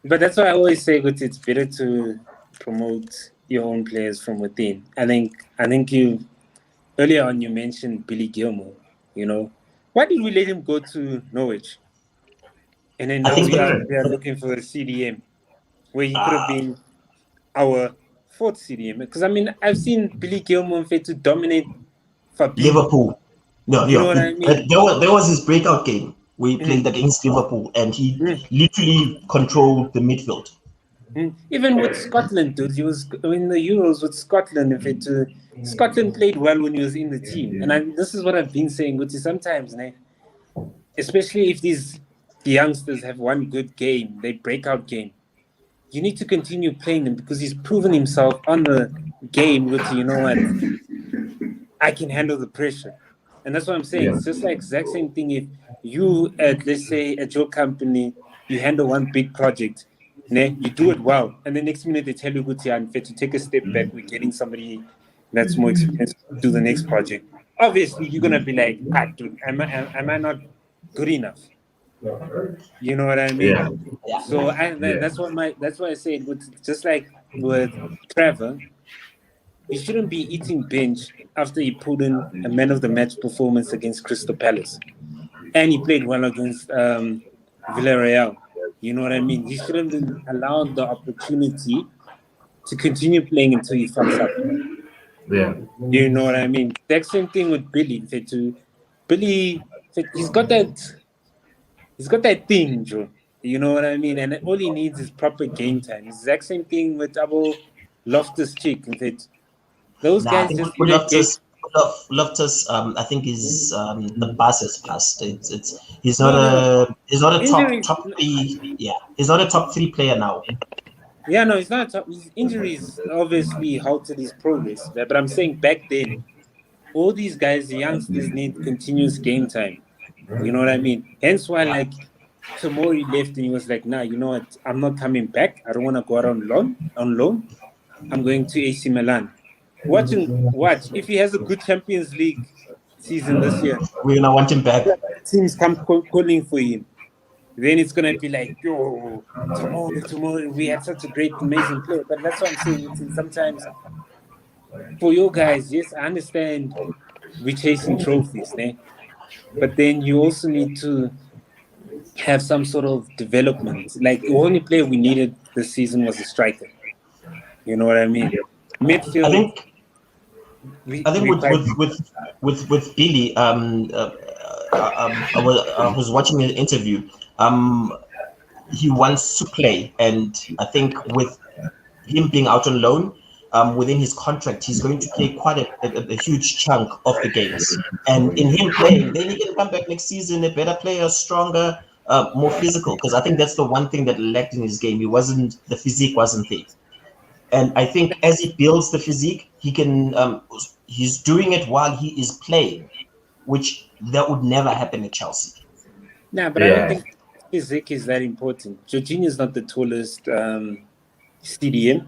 Speaker 2: but that's why I always say, good, it's better to promote your own players from within. I think you earlier on you mentioned Billy Gilmore. You know, why did we let him go to Norwich? And then
Speaker 3: I
Speaker 2: now
Speaker 3: think
Speaker 2: we
Speaker 3: that
Speaker 2: are looking for a CDM where he could have
Speaker 3: uh,
Speaker 2: been our fourth CDM. Because I mean, I've seen Billy Gilmore fit to dominate Fabinho.
Speaker 3: Liverpool. No,
Speaker 2: You know
Speaker 3: yeah,
Speaker 2: what I mean?
Speaker 3: there was his breakout game. We
Speaker 2: Mm,
Speaker 3: played against Liverpool, and he
Speaker 2: mm,
Speaker 3: literally controlled the midfield.
Speaker 2: mm. Even with Scotland, dude, he was in the Euros with Scotland. If it Scotland played well when he was in the team, and this is what I've been saying, which is sometimes, né, especially if these youngsters have one good game, they breakout game. You need to continue playing him because he's proven himself on the game. With, you know what, I can handle the pressure. And that's what I'm saying.
Speaker 1: Yeah.
Speaker 2: It's just like exact same thing. If you at, let's say, at your company, you handle one big project, ne, you do it well, and the next minute they tell you, good, yeah, in fact, to take a step back, we're getting somebody that's more experienced to do the next project. Obviously, you're gonna be like, ah, dude, am I not good enough? You know what I mean?
Speaker 1: Yeah.
Speaker 2: So
Speaker 1: Yeah.
Speaker 2: that's why I said, with just like with Trevor, he shouldn't be eating bench after he put in a man of the match performance against Crystal Palace. And he played well against Villarreal. You know what I mean? He shouldn't be allowed the opportunity to continue playing until he fucks up.
Speaker 1: Yeah.
Speaker 2: You know what I mean? The same thing with Billy. Billy, he's got that thing, Joe. You know what I mean? And all he needs is proper game time. It's the exact same thing with Abo Loftus Cheek. In fact, those
Speaker 3: Nah, I
Speaker 2: guys
Speaker 3: think
Speaker 2: just need a game.
Speaker 3: Loftus, I think is the bus has passed. It's
Speaker 2: No, no, no.
Speaker 3: he's not a
Speaker 2: Injuries.
Speaker 3: top three. Yeah, he's not a top three player now.
Speaker 2: Yeah, no, it's not. His injuries obviously halted his progress. But I'm saying back then, all these guys, the youngsters, need continuous game time. You know what I mean? Hence why,
Speaker 3: Yeah.
Speaker 2: like, Tomori left and he was like, nah, you know what? I'm not coming back. I don't want to go out on loan. On loan, I'm going to AC Milan. Watch. If he has a good Champions League season this year,
Speaker 3: We're gonna want him back.
Speaker 2: teams come calling for him. Then it's gonna be like, yo, tomorrow, we had such a great, amazing player. But that's what I'm saying. It's sometimes for you guys, yes, I understand we're chasing trophies, né? But then you also need to have some sort of development. Like the only player we needed this season was a striker. You know what I mean?
Speaker 3: I
Speaker 2: Midfield,
Speaker 3: think
Speaker 2: we
Speaker 3: I think
Speaker 2: we quite
Speaker 3: with Billy, I was watching an interview. He wants to play, and I think with him being out on loan, within his contract, he's going to play quite a huge chunk of the games. And in him playing, then he can come back next season a better player, stronger, more physical. Because I think that's the one thing that lacked in his game. The physique wasn't there. And I think as he builds the physique, he can. He's doing it while he is playing, which that would never happen at Chelsea.
Speaker 2: nah, but I don't
Speaker 1: Yeah.
Speaker 2: think physique is that important. Jorginho is not the tallest CDM.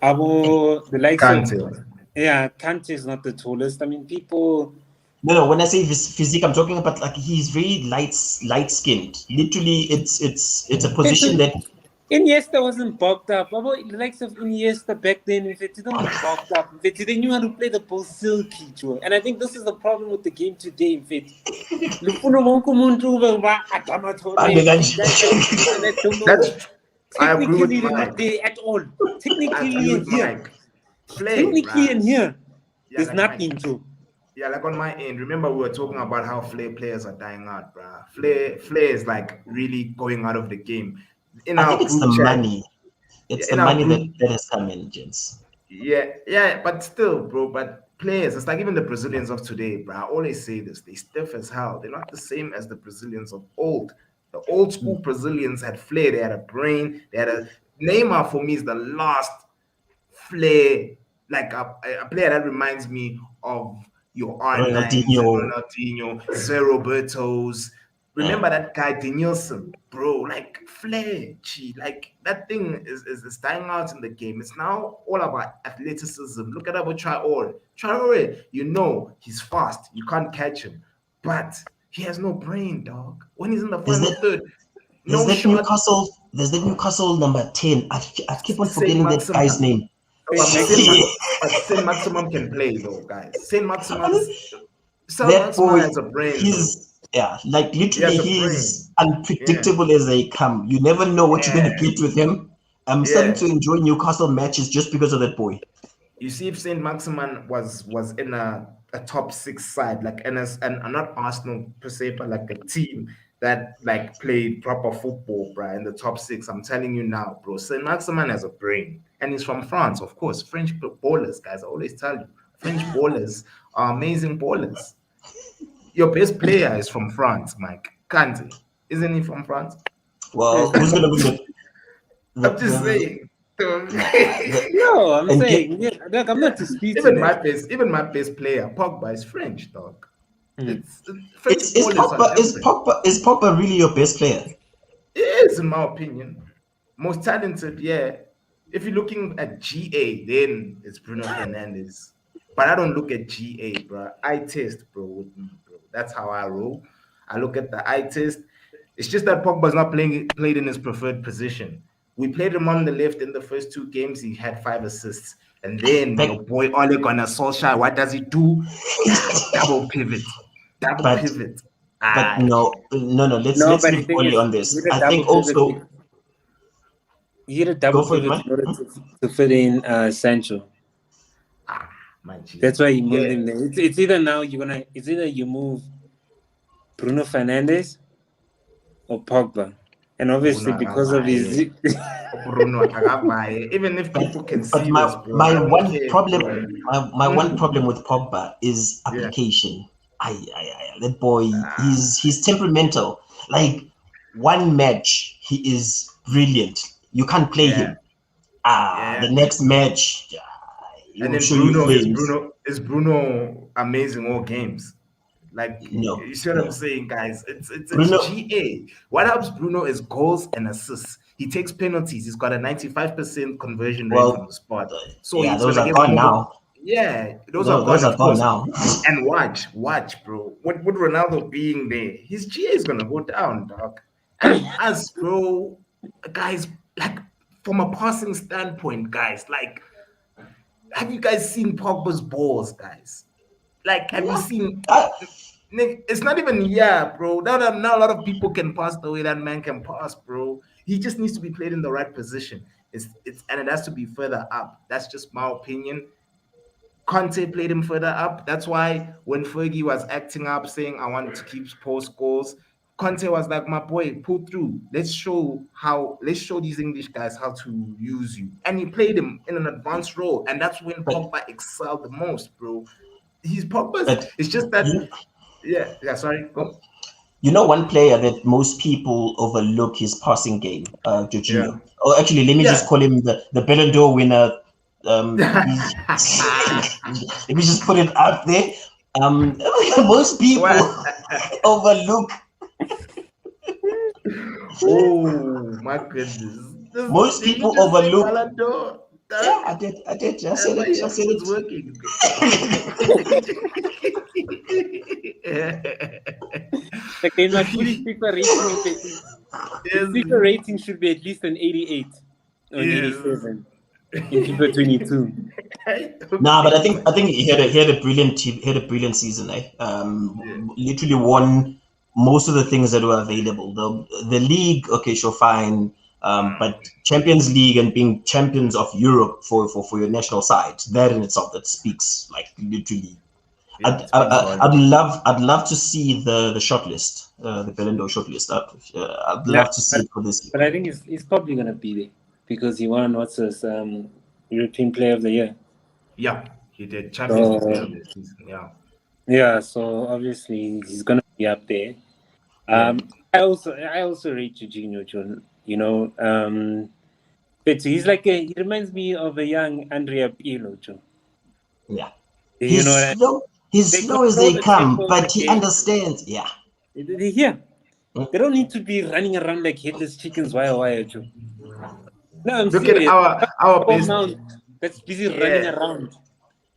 Speaker 2: The likes of,
Speaker 1: Kante.
Speaker 2: yeah, Kante is not the tallest. I mean, people.
Speaker 3: No, no. When I say physique, I'm talking about like he's very light skinned. Literally, it's a position that
Speaker 2: Iniesta wasn't bulked up. About the likes of Iniesta back then, if it didn't bulked up, if it they knew how to play the ball silky, Joe. And I think this is the problem with the game today. In fact, Lufuna wonke umuntu ube Adama Traore, these guys that don't know.
Speaker 1: That's I agree with
Speaker 2: Technically, they're not
Speaker 1: Mike.
Speaker 2: there at all.
Speaker 1: I agree
Speaker 2: Technically, in
Speaker 1: with
Speaker 2: here,
Speaker 1: Mike. Flay,
Speaker 2: in
Speaker 1: bruh.
Speaker 2: here,
Speaker 1: Yeah,
Speaker 2: there's
Speaker 1: like Mike.
Speaker 2: nothing, Joe.
Speaker 1: Yeah, like on my end. Remember we were talking about how Flay players are dying out, bruh. Flay is like really going out of the game. In
Speaker 3: I think
Speaker 1: our
Speaker 3: it's the
Speaker 1: group chat,
Speaker 3: money. It's the
Speaker 1: in our
Speaker 3: money
Speaker 1: group
Speaker 3: that has come in, gents.
Speaker 1: yeah, but still, bro. But players, it's like even the Brazilians of today, bro. I always say this: they stiff as hell. They're not the same as the Brazilians of old. The old school Brazilians had flair. They had a brain. They had a Neymar. For me, is the last flair, like a player that reminds me of your R9s and
Speaker 3: Ronaldinho.
Speaker 1: Ronaldinho, Sir Roberto's.
Speaker 3: Yeah.
Speaker 1: Remember that guy Danielson, bro? Like flair, gee, like that thing is dying out in the game. It's now all about athleticism. Look at about Traore. Traore, you know he's fast. You can't catch him, but He has no brain, dog. When he's in the
Speaker 3: There's
Speaker 1: final
Speaker 3: that
Speaker 1: third,
Speaker 3: there's
Speaker 1: no
Speaker 3: that
Speaker 1: shot.
Speaker 3: Newcastle there's that Newcastle number 10. I keep on
Speaker 1: Saint
Speaker 3: forgetting that guy's
Speaker 1: Maximin.
Speaker 3: name.
Speaker 2: Saint Maximin.
Speaker 1: But Saint Maximum can play though, guys. Saint
Speaker 3: That
Speaker 1: Maximum
Speaker 3: boy,
Speaker 1: has a brain though.
Speaker 3: he's yeah, like
Speaker 1: He
Speaker 3: literally
Speaker 1: has a
Speaker 3: he's
Speaker 1: brain. Yeah,
Speaker 3: unpredictable as they come. You never know what you're gonna
Speaker 1: yeah,
Speaker 3: get with him. I'm starting
Speaker 1: yeah.
Speaker 3: to enjoy Newcastle matches just because of that boy.
Speaker 1: You see, if Saint Maximin was in a top six side, like and not Arsenal per se, but like a team that like played proper football, bro, in the top six. I'm telling you now, bro. Saint Maximin has a brain, and he's from France, of course. French ballers, guys. I always tell you, French ballers are amazing ballers. Your best player is from France, Mike Kante. Isn't he from France?
Speaker 3: Well, who's gonna win
Speaker 1: I'm just
Speaker 3: the
Speaker 1: saying.
Speaker 3: the
Speaker 2: No, I'm
Speaker 3: and
Speaker 2: saying, yeah, look, I'm not disputing
Speaker 1: Even my
Speaker 2: that.
Speaker 1: best, even my best player, Pogba, is French, dog.
Speaker 2: Mm.
Speaker 1: French ballers are different.
Speaker 3: Is Pogba really your best player?
Speaker 1: It is, in my opinion, most talented. Yeah, if you're looking at GA, then it's Bruno Fernandes. But I don't look at GA, bro. I test, bro, with me, bro. That's how I roll. I look at the eye test. It's just that Pogba's not played in his preferred position. We played him on the left in the first two games. He had 5 assists. And then
Speaker 3: Back,
Speaker 1: your boy Ole Gunnar Solskjaer, what does he do? Double pivot. Double
Speaker 3: but
Speaker 1: pivot.
Speaker 3: but
Speaker 1: Ah,
Speaker 3: no.
Speaker 2: No,
Speaker 3: Let's
Speaker 2: but the
Speaker 3: leave
Speaker 2: thing
Speaker 3: Oli
Speaker 2: is,
Speaker 3: on
Speaker 2: you
Speaker 3: this.
Speaker 2: need a
Speaker 3: I
Speaker 2: double
Speaker 3: think
Speaker 2: pivot.
Speaker 3: also
Speaker 2: You need a
Speaker 3: go
Speaker 2: double
Speaker 3: for it,
Speaker 2: pivot
Speaker 3: man.
Speaker 2: in order to fit in Sancho.
Speaker 1: ah, my G.
Speaker 2: That's why you moved
Speaker 1: Yeah.
Speaker 2: him there. It's either now it's either you move Bruno Fernandes or Pogba, and
Speaker 1: Bruno
Speaker 2: obviously because of his
Speaker 1: Agavaye. Bruno Agavaye. Even if
Speaker 3: But
Speaker 1: people can
Speaker 3: but
Speaker 1: see this, bro,
Speaker 3: my
Speaker 1: I don't
Speaker 3: one
Speaker 1: care,
Speaker 3: problem
Speaker 1: bro.
Speaker 3: my one problem with Pogba is
Speaker 1: Yeah.
Speaker 3: application. That boy,
Speaker 1: Ah,
Speaker 3: he's temperamental. Like one match, he is brilliant. You can't play
Speaker 1: yeah.
Speaker 3: him.
Speaker 1: Yeah.
Speaker 3: The next match, he
Speaker 1: And
Speaker 3: will
Speaker 1: then
Speaker 3: show you flames.
Speaker 1: Is Bruno amazing all games? Like
Speaker 3: No,
Speaker 1: you see what I'm
Speaker 3: no.
Speaker 1: saying, guys? It's
Speaker 3: Bruno,
Speaker 1: GA. What helps Bruno is goals and assists. He takes penalties. He's got a 95% conversion rate from
Speaker 3: well,
Speaker 1: the spot. So
Speaker 3: yeah,
Speaker 1: he's
Speaker 3: those
Speaker 1: gonna
Speaker 3: are
Speaker 1: get
Speaker 3: gone
Speaker 1: more.
Speaker 3: now.
Speaker 1: Yeah, those are
Speaker 3: Those
Speaker 1: gone,
Speaker 3: are
Speaker 1: of
Speaker 3: gone
Speaker 1: course.
Speaker 3: now.
Speaker 1: And watch, bro. With Ronaldo being there, his GA is gonna go down, dog. And us, bro, guys, like from a passing standpoint, guys, like have you guys seen Pogba's balls, guys? Like, have you
Speaker 3: Yeah.
Speaker 1: seen?
Speaker 3: I,
Speaker 1: It's not even bro. Now a lot of people can pass the way that man can pass, bro. He just needs to be played in the right position. It's and it has to be further up. That's just my opinion. Conte played him further up. That's why when Fergie was acting up, saying I want to keep post goals, Conte was like, "My boy, pull through. Let's show these English guys how to use you." And he played him in an advanced role, and that's when
Speaker 3: but
Speaker 1: Pogba excelled the most, bro. He's Pogba's.
Speaker 3: but
Speaker 1: It's just that,
Speaker 3: you
Speaker 1: yeah. Sorry, go.
Speaker 3: you know one player that most people overlook his passing game,
Speaker 1: Yeah,
Speaker 3: Jorginho. Or actually, let me just
Speaker 1: yeah.
Speaker 3: call him the Ballon d'Or winner. He's let me just put it out there. Um, most people
Speaker 1: What?
Speaker 3: overlook.
Speaker 1: Oh my goodness!
Speaker 3: Most
Speaker 1: Did you
Speaker 3: people
Speaker 1: just say
Speaker 3: overlook.
Speaker 1: Ballon d'Or?
Speaker 3: Yeah, I did. I did. I said
Speaker 1: My
Speaker 3: it. I said
Speaker 1: earphone's
Speaker 3: it.
Speaker 1: working.
Speaker 2: like they must put his FIFA rating at least. His
Speaker 1: Yes,
Speaker 2: FIFA rating should be at least an 88 or an
Speaker 1: yes.
Speaker 2: 87 in FIFA 22.
Speaker 3: Nah, but
Speaker 1: Okay.
Speaker 3: I think he had a brilliant team, he had a brilliant season.
Speaker 1: Yeah.
Speaker 3: Literally won most of the things that were available. The league, okay, sure, fine. But Champions League and being champions of Europe for your national side, that in itself that speaks like literally.
Speaker 1: Yeah, it speaks volumes.
Speaker 3: I'd love to see the short list, the Ballon d'Or short list. I'd
Speaker 2: Nah,
Speaker 3: love to see it for this year.
Speaker 2: but I think he's probably gonna be there because he won what's his European Player of the Year.
Speaker 1: Yeah, he did Champions League player of the season. Yeah,
Speaker 2: Yeah, so obviously he's gonna be up there.
Speaker 1: yeah.
Speaker 2: I also rate Jorginho, John. You know, but he reminds me of a young Andrea Pirlo, John.
Speaker 3: Yeah,
Speaker 2: You know what I
Speaker 3: he's
Speaker 2: They
Speaker 3: slow as
Speaker 2: control
Speaker 3: they
Speaker 2: the
Speaker 3: come,
Speaker 2: tempo of the
Speaker 3: but he
Speaker 2: game.
Speaker 3: understands. Yeah.
Speaker 2: Yeah. They don't need to be running around like headless chickens. Why, Joe? No, I'm
Speaker 1: Look at
Speaker 2: serious.
Speaker 1: our
Speaker 2: Poor
Speaker 1: best.
Speaker 2: Mount that's busy running
Speaker 1: Yeah,
Speaker 2: around.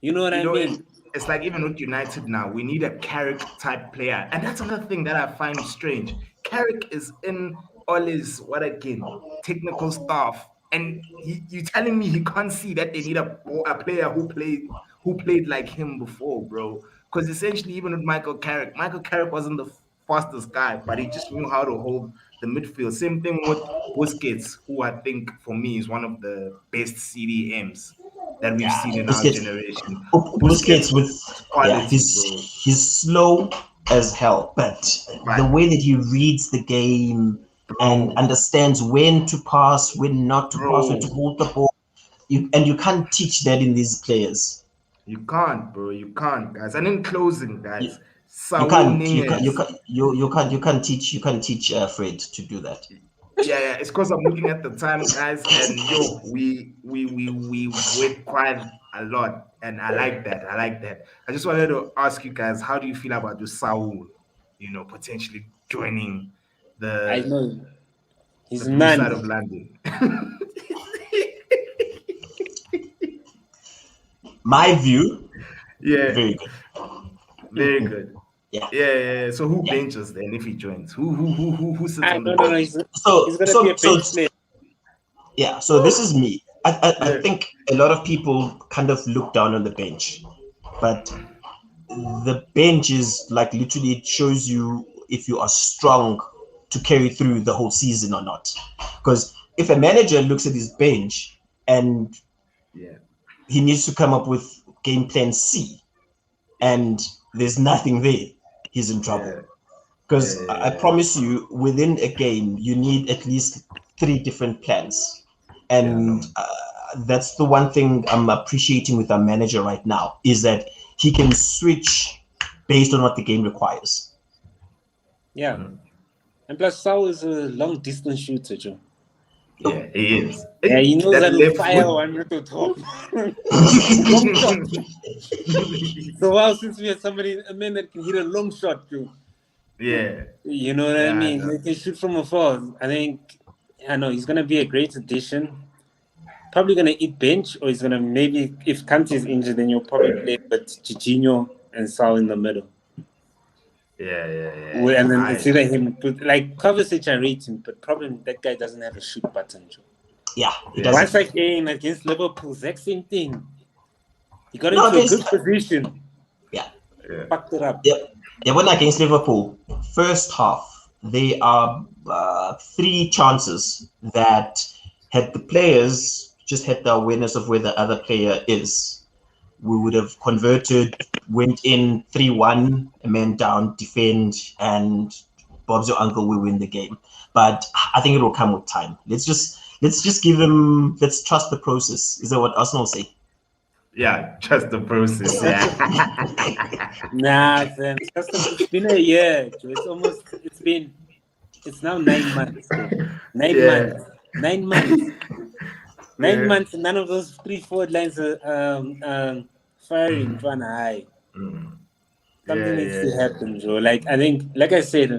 Speaker 2: You know what
Speaker 1: you
Speaker 2: I
Speaker 1: know,
Speaker 2: mean?
Speaker 1: it's like even with United now, we need a Carrick type player, and that's another thing that I find strange. Carrick is in Ole's what again technical staff, and you telling me he can't see that they need a player who played like him before, bro? Because essentially, even with Michael Carrick wasn't the fastest guy, but he just knew how to hold the midfield. Same thing with Busquets, who I think for me is one of the best CDMs that we've
Speaker 3: Yeah,
Speaker 1: seen in our
Speaker 3: Busquets.
Speaker 1: generation.
Speaker 3: Busquets with
Speaker 1: Quality, bro.
Speaker 3: he's slow as hell, but the
Speaker 1: But
Speaker 3: way that he reads the game and
Speaker 1: bro,
Speaker 3: understands when to pass, when not to pass, when to
Speaker 1: bro,
Speaker 3: hold the ball, you can't teach that in these players.
Speaker 1: you can't, bro. You can't, guys. And in closing,
Speaker 3: You,
Speaker 1: guys,
Speaker 3: you
Speaker 1: Saul
Speaker 3: can't you can't you
Speaker 1: Niguez.
Speaker 3: can't you can't teach Fred to do that.
Speaker 1: Yeah, it's because I'm looking at the time, guys, and yo, we went quite a lot, and I like that. I like that. I just wanted to ask you guys, how do you feel about this Saul, potentially joining
Speaker 2: I
Speaker 1: the
Speaker 2: know
Speaker 1: the
Speaker 2: he's
Speaker 1: blue side
Speaker 2: man.
Speaker 1: of London?
Speaker 3: My view,
Speaker 1: Yeah,
Speaker 3: very good.
Speaker 1: very good.
Speaker 3: Yeah.
Speaker 1: Yeah. So who
Speaker 3: Yeah.
Speaker 1: benches then if he joins? Who sits
Speaker 2: I
Speaker 1: on the
Speaker 2: don't know.
Speaker 1: bench?
Speaker 2: He's
Speaker 3: So
Speaker 2: gonna be a
Speaker 3: so
Speaker 2: bench player.
Speaker 3: yeah, so this is me. I
Speaker 1: Yeah,
Speaker 3: think a lot of people kind of look down on the bench, but the bench is like literally it shows you if you are strong to carry through the whole season or not. Because if a manager looks at his bench and
Speaker 1: yeah,
Speaker 3: he needs to come up with game plan C and there's nothing there, he's in trouble.
Speaker 1: yeah, yeah,
Speaker 3: Because I
Speaker 1: yeah,
Speaker 3: promise you, within a game, you need at least 3 different plans.
Speaker 1: yeah.
Speaker 3: And
Speaker 1: No.
Speaker 3: that's the one thing I'm appreciating with our manager right now is that he can switch based on what the game requires.
Speaker 2: Yeah, and plus Saul is a long distance shooter, Joe.
Speaker 1: Yeah, he is.
Speaker 2: Yeah, he knows
Speaker 1: That
Speaker 2: how to
Speaker 1: left
Speaker 2: fire
Speaker 1: foot.
Speaker 2: one at the top. Long shot. So wow, since we had a man that can hit a long shot, Joe.
Speaker 1: Yeah,
Speaker 2: You know what I
Speaker 1: yeah, I
Speaker 2: mean?
Speaker 1: know.
Speaker 2: They can shoot from afar. I know he's gonna be a great addition. Probably gonna eat bench, or he's gonna maybe if Kante is injured, then you'll probably play with Jorginho and Saul in the middle.
Speaker 1: Yeah.
Speaker 2: And then it's either him, like Kovacic, I rate him, but problem that guy doesn't have a shoot button, Joe.
Speaker 3: Yeah, he
Speaker 1: Yeah.
Speaker 2: Once
Speaker 3: doesn't.
Speaker 2: again against Liverpool, exact same thing. He got
Speaker 3: No,
Speaker 2: into a
Speaker 3: against
Speaker 2: good position,
Speaker 3: yeah,
Speaker 1: Yeah.
Speaker 2: fucked it up.
Speaker 3: yeah, yeah. When against Liverpool, first half, there are 3 chances that had the players just had the awareness of where the other player is, we would have converted, went in 3-1, a man down, defend, and Bob's your uncle will win the game. But I think it will come with time. Let's give him. Let's trust the process. Is that what Arsenal say?
Speaker 1: Yeah, just the process. Yeah.
Speaker 2: Nah, fam. It's been a year, Joe. It's now 9 months, Joe. 9 months.
Speaker 1: Yeah.
Speaker 2: 9 months. Nine
Speaker 1: Yeah.
Speaker 2: months, none of those 3 forward lines are firing, trying to high.
Speaker 1: Mm.
Speaker 2: Something needs to
Speaker 1: Yeah.
Speaker 2: happen, Joe. Like I think, like I said,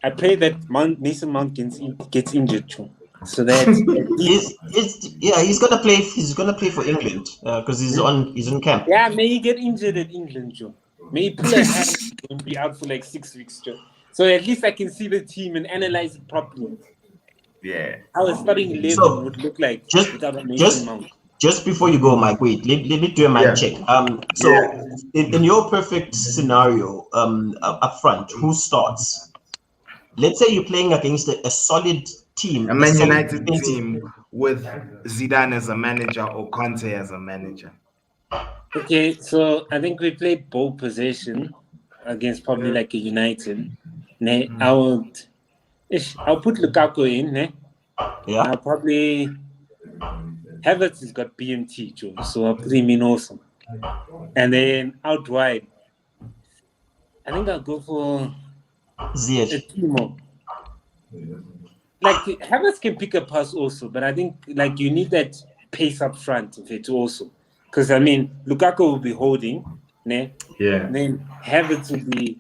Speaker 2: I pray that Mason Mount gets injured, Joe, so that at least,
Speaker 3: He's gonna play. He's gonna play for England because he's on camp.
Speaker 2: yeah, may he get injured at England, Joe. May he pull a hand and be out for like 6 weeks, Joe. So at least I can see the team and analyze it properly.
Speaker 1: Yeah.
Speaker 2: How a starting 11
Speaker 3: So
Speaker 2: would look like
Speaker 3: just
Speaker 2: without a Mason
Speaker 3: just
Speaker 2: Mount.
Speaker 3: just before you go, Mike, wait. Let me do a mic check. So
Speaker 1: Yeah.
Speaker 3: in your perfect scenario, up front, who starts? Let's say you're playing against a solid team,
Speaker 1: A
Speaker 3: a
Speaker 1: Man
Speaker 3: solid
Speaker 1: United
Speaker 3: defensive.
Speaker 1: team with Zidane as a manager or Conte as a manager.
Speaker 2: Okay, so I think we played ball possession against probably like a United. I'll put Lukaku in.
Speaker 3: Yeah.
Speaker 2: I'll probably Havertz has got BMT, Joe, so I'll put him in also. And then out wide, I think I'll go for
Speaker 3: Ziyech.
Speaker 2: Timo. Like Havertz can pick a pass also, but I think like you need that pace up front of it also. Because I mean, Lukaku will be holding,
Speaker 1: Yeah.
Speaker 2: then Havertz will be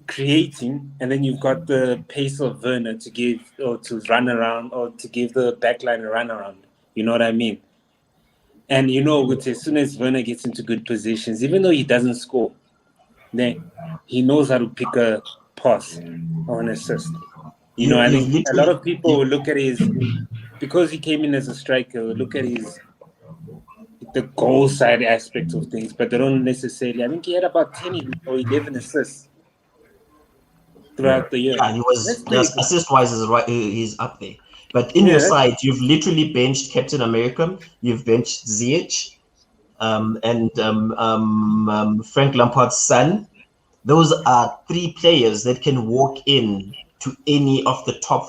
Speaker 2: creating, and then you've got the pace of Werner to give or to run around or to give the backline a run around. You know what I mean? And as soon as Werner gets into good positions, even though he doesn't score, then he knows how to pick a pass or an assist. I
Speaker 3: You've
Speaker 2: think a lot
Speaker 3: literally
Speaker 2: of people will look at because he came in as a striker, will look at the goal side aspect of things, but they don't necessarily. I think he had about 10 or 11 assists throughout the year.
Speaker 3: yeah, he was
Speaker 2: That's pretty
Speaker 3: just
Speaker 2: good.
Speaker 3: assist wise is right. He's up there. But in your
Speaker 2: Yeah,
Speaker 3: side, you've literally benched Captain America. You've benched Ziyech, and Frank Lampard's son. Those are three players that can walk in to any of the top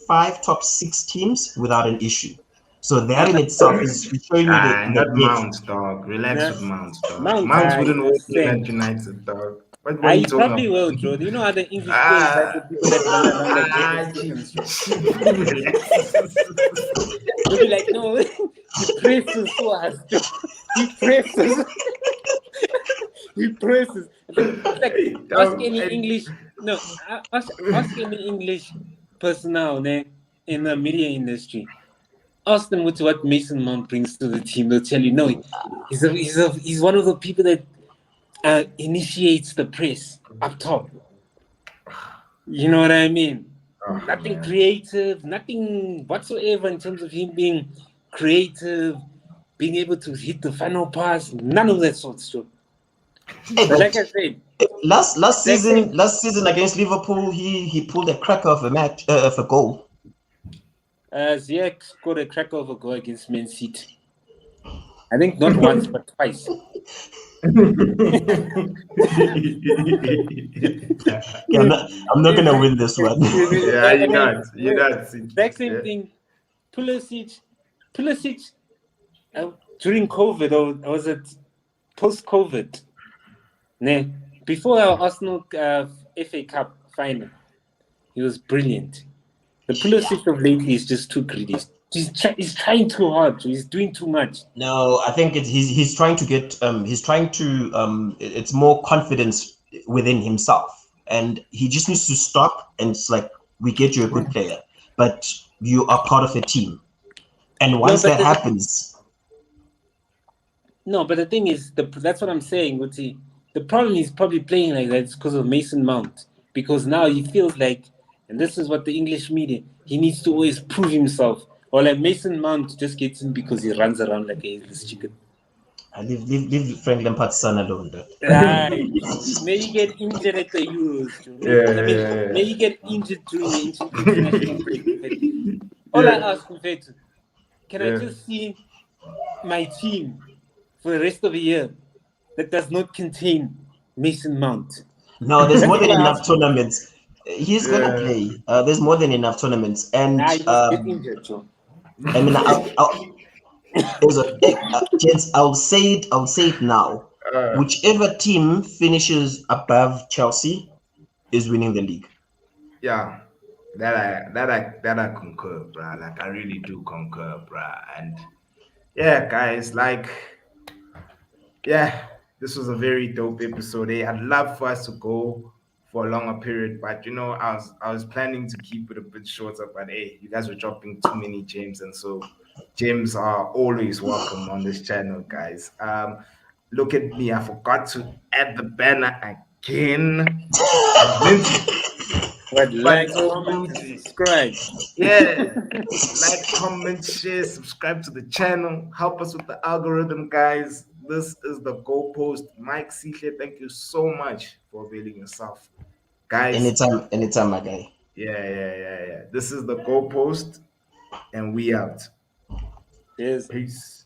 Speaker 3: 5, top 6 teams without an issue. So that in itself is showing you the
Speaker 1: Not
Speaker 3: depth.
Speaker 1: Mount, dog. Relax
Speaker 2: nah.
Speaker 1: with Mount, dog.
Speaker 2: Mount,
Speaker 1: Mount wouldn't walk in
Speaker 2: same.
Speaker 1: at United, dog. What are you
Speaker 2: He
Speaker 1: talking
Speaker 2: probably
Speaker 1: about?
Speaker 2: will, Joe. You know how the English players like the
Speaker 1: Ah,
Speaker 2: people that run around like chickens, Joe. They'll be like, no, he presses so hard, Joe. He presses. He presses. It's like
Speaker 1: hey,
Speaker 2: ask
Speaker 1: dog,
Speaker 2: any English. No, ask any English personnel in the media industry. Ask them what Mason Mount brings to the team. They'll tell you, no, he's one of the people that initiates the press up top. You know what I mean?
Speaker 1: oh,
Speaker 2: Nothing
Speaker 1: man.
Speaker 2: creative, nothing whatsoever in terms of him being creative, being able to hit the final pass. None of that sort of stuff.
Speaker 3: Hey,
Speaker 2: But like
Speaker 3: but
Speaker 2: I said,
Speaker 3: last
Speaker 2: like I
Speaker 3: season,
Speaker 2: said,
Speaker 3: against Liverpool, he pulled a cracker of a match of a goal.
Speaker 2: Ziyech scored a crack of a goal against Man City. I think not once, but twice.
Speaker 3: Okay, I'm not gonna win this one.
Speaker 1: Yeah, you're
Speaker 2: And then
Speaker 1: not. You're not.
Speaker 2: exact same
Speaker 1: Yeah.
Speaker 2: thing. Pulisic, during COVID, or was it post-COVID? Nah, before our Arsenal FA Cup final, he was brilliant. The Pulisic of lately is just too greedy. He's trying too hard. He's doing too much.
Speaker 3: No, I think he's trying to get it's more confidence within himself, and he just needs to stop. And it's like, we get you a good player, but you are part of a team, and
Speaker 2: No,
Speaker 3: once
Speaker 2: but
Speaker 3: that happens,
Speaker 2: the thing is, that's what I'm saying. Guti. The problem he's probably playing like that is because of Mason Mount. Because now he feels like, and this is what the English media, he needs to always prove himself. Or like Mason Mount just gets in because he runs around like a headless chicken.
Speaker 3: I leave Frank Lampard's son alone. Though.
Speaker 2: Right. May he get injured at the Euros. Joe. May he get injured during the international break. All I ask, Mfethu, can I just see my team for the rest of the year that does not contain Mason Mount?
Speaker 3: No, there's more than
Speaker 2: That's what I
Speaker 3: enough
Speaker 2: ask.
Speaker 3: tournaments. He's gonna play. There's more than enough tournaments, and
Speaker 2: He must get injured, Joe.
Speaker 3: I mean, there's gents, I'll say it. I'll say it now. Whichever team finishes above Chelsea is winning the league.
Speaker 1: Yeah, that I concur, bruh. Like I really do concur, bruh. And yeah, guys, like yeah, this was a very dope episode. I'd love for us to go for a longer period, but I was planning to keep it a bit shorter. But hey, you guys were dropping too many gems, and so gems are always welcome on this channel, guys. Look at me, I forgot to add the banner again.
Speaker 2: But
Speaker 1: But
Speaker 2: like, comment, and subscribe.
Speaker 1: yeah, like, comment, share, subscribe to the channel. Help us with the algorithm, guys. This is the goalpost. Mike Sihle, thank you so much for availing yourself, guys.
Speaker 3: Anytime, my guy.
Speaker 1: Yeah. This is the goalpost, and we out.
Speaker 2: Cheers.
Speaker 1: Peace.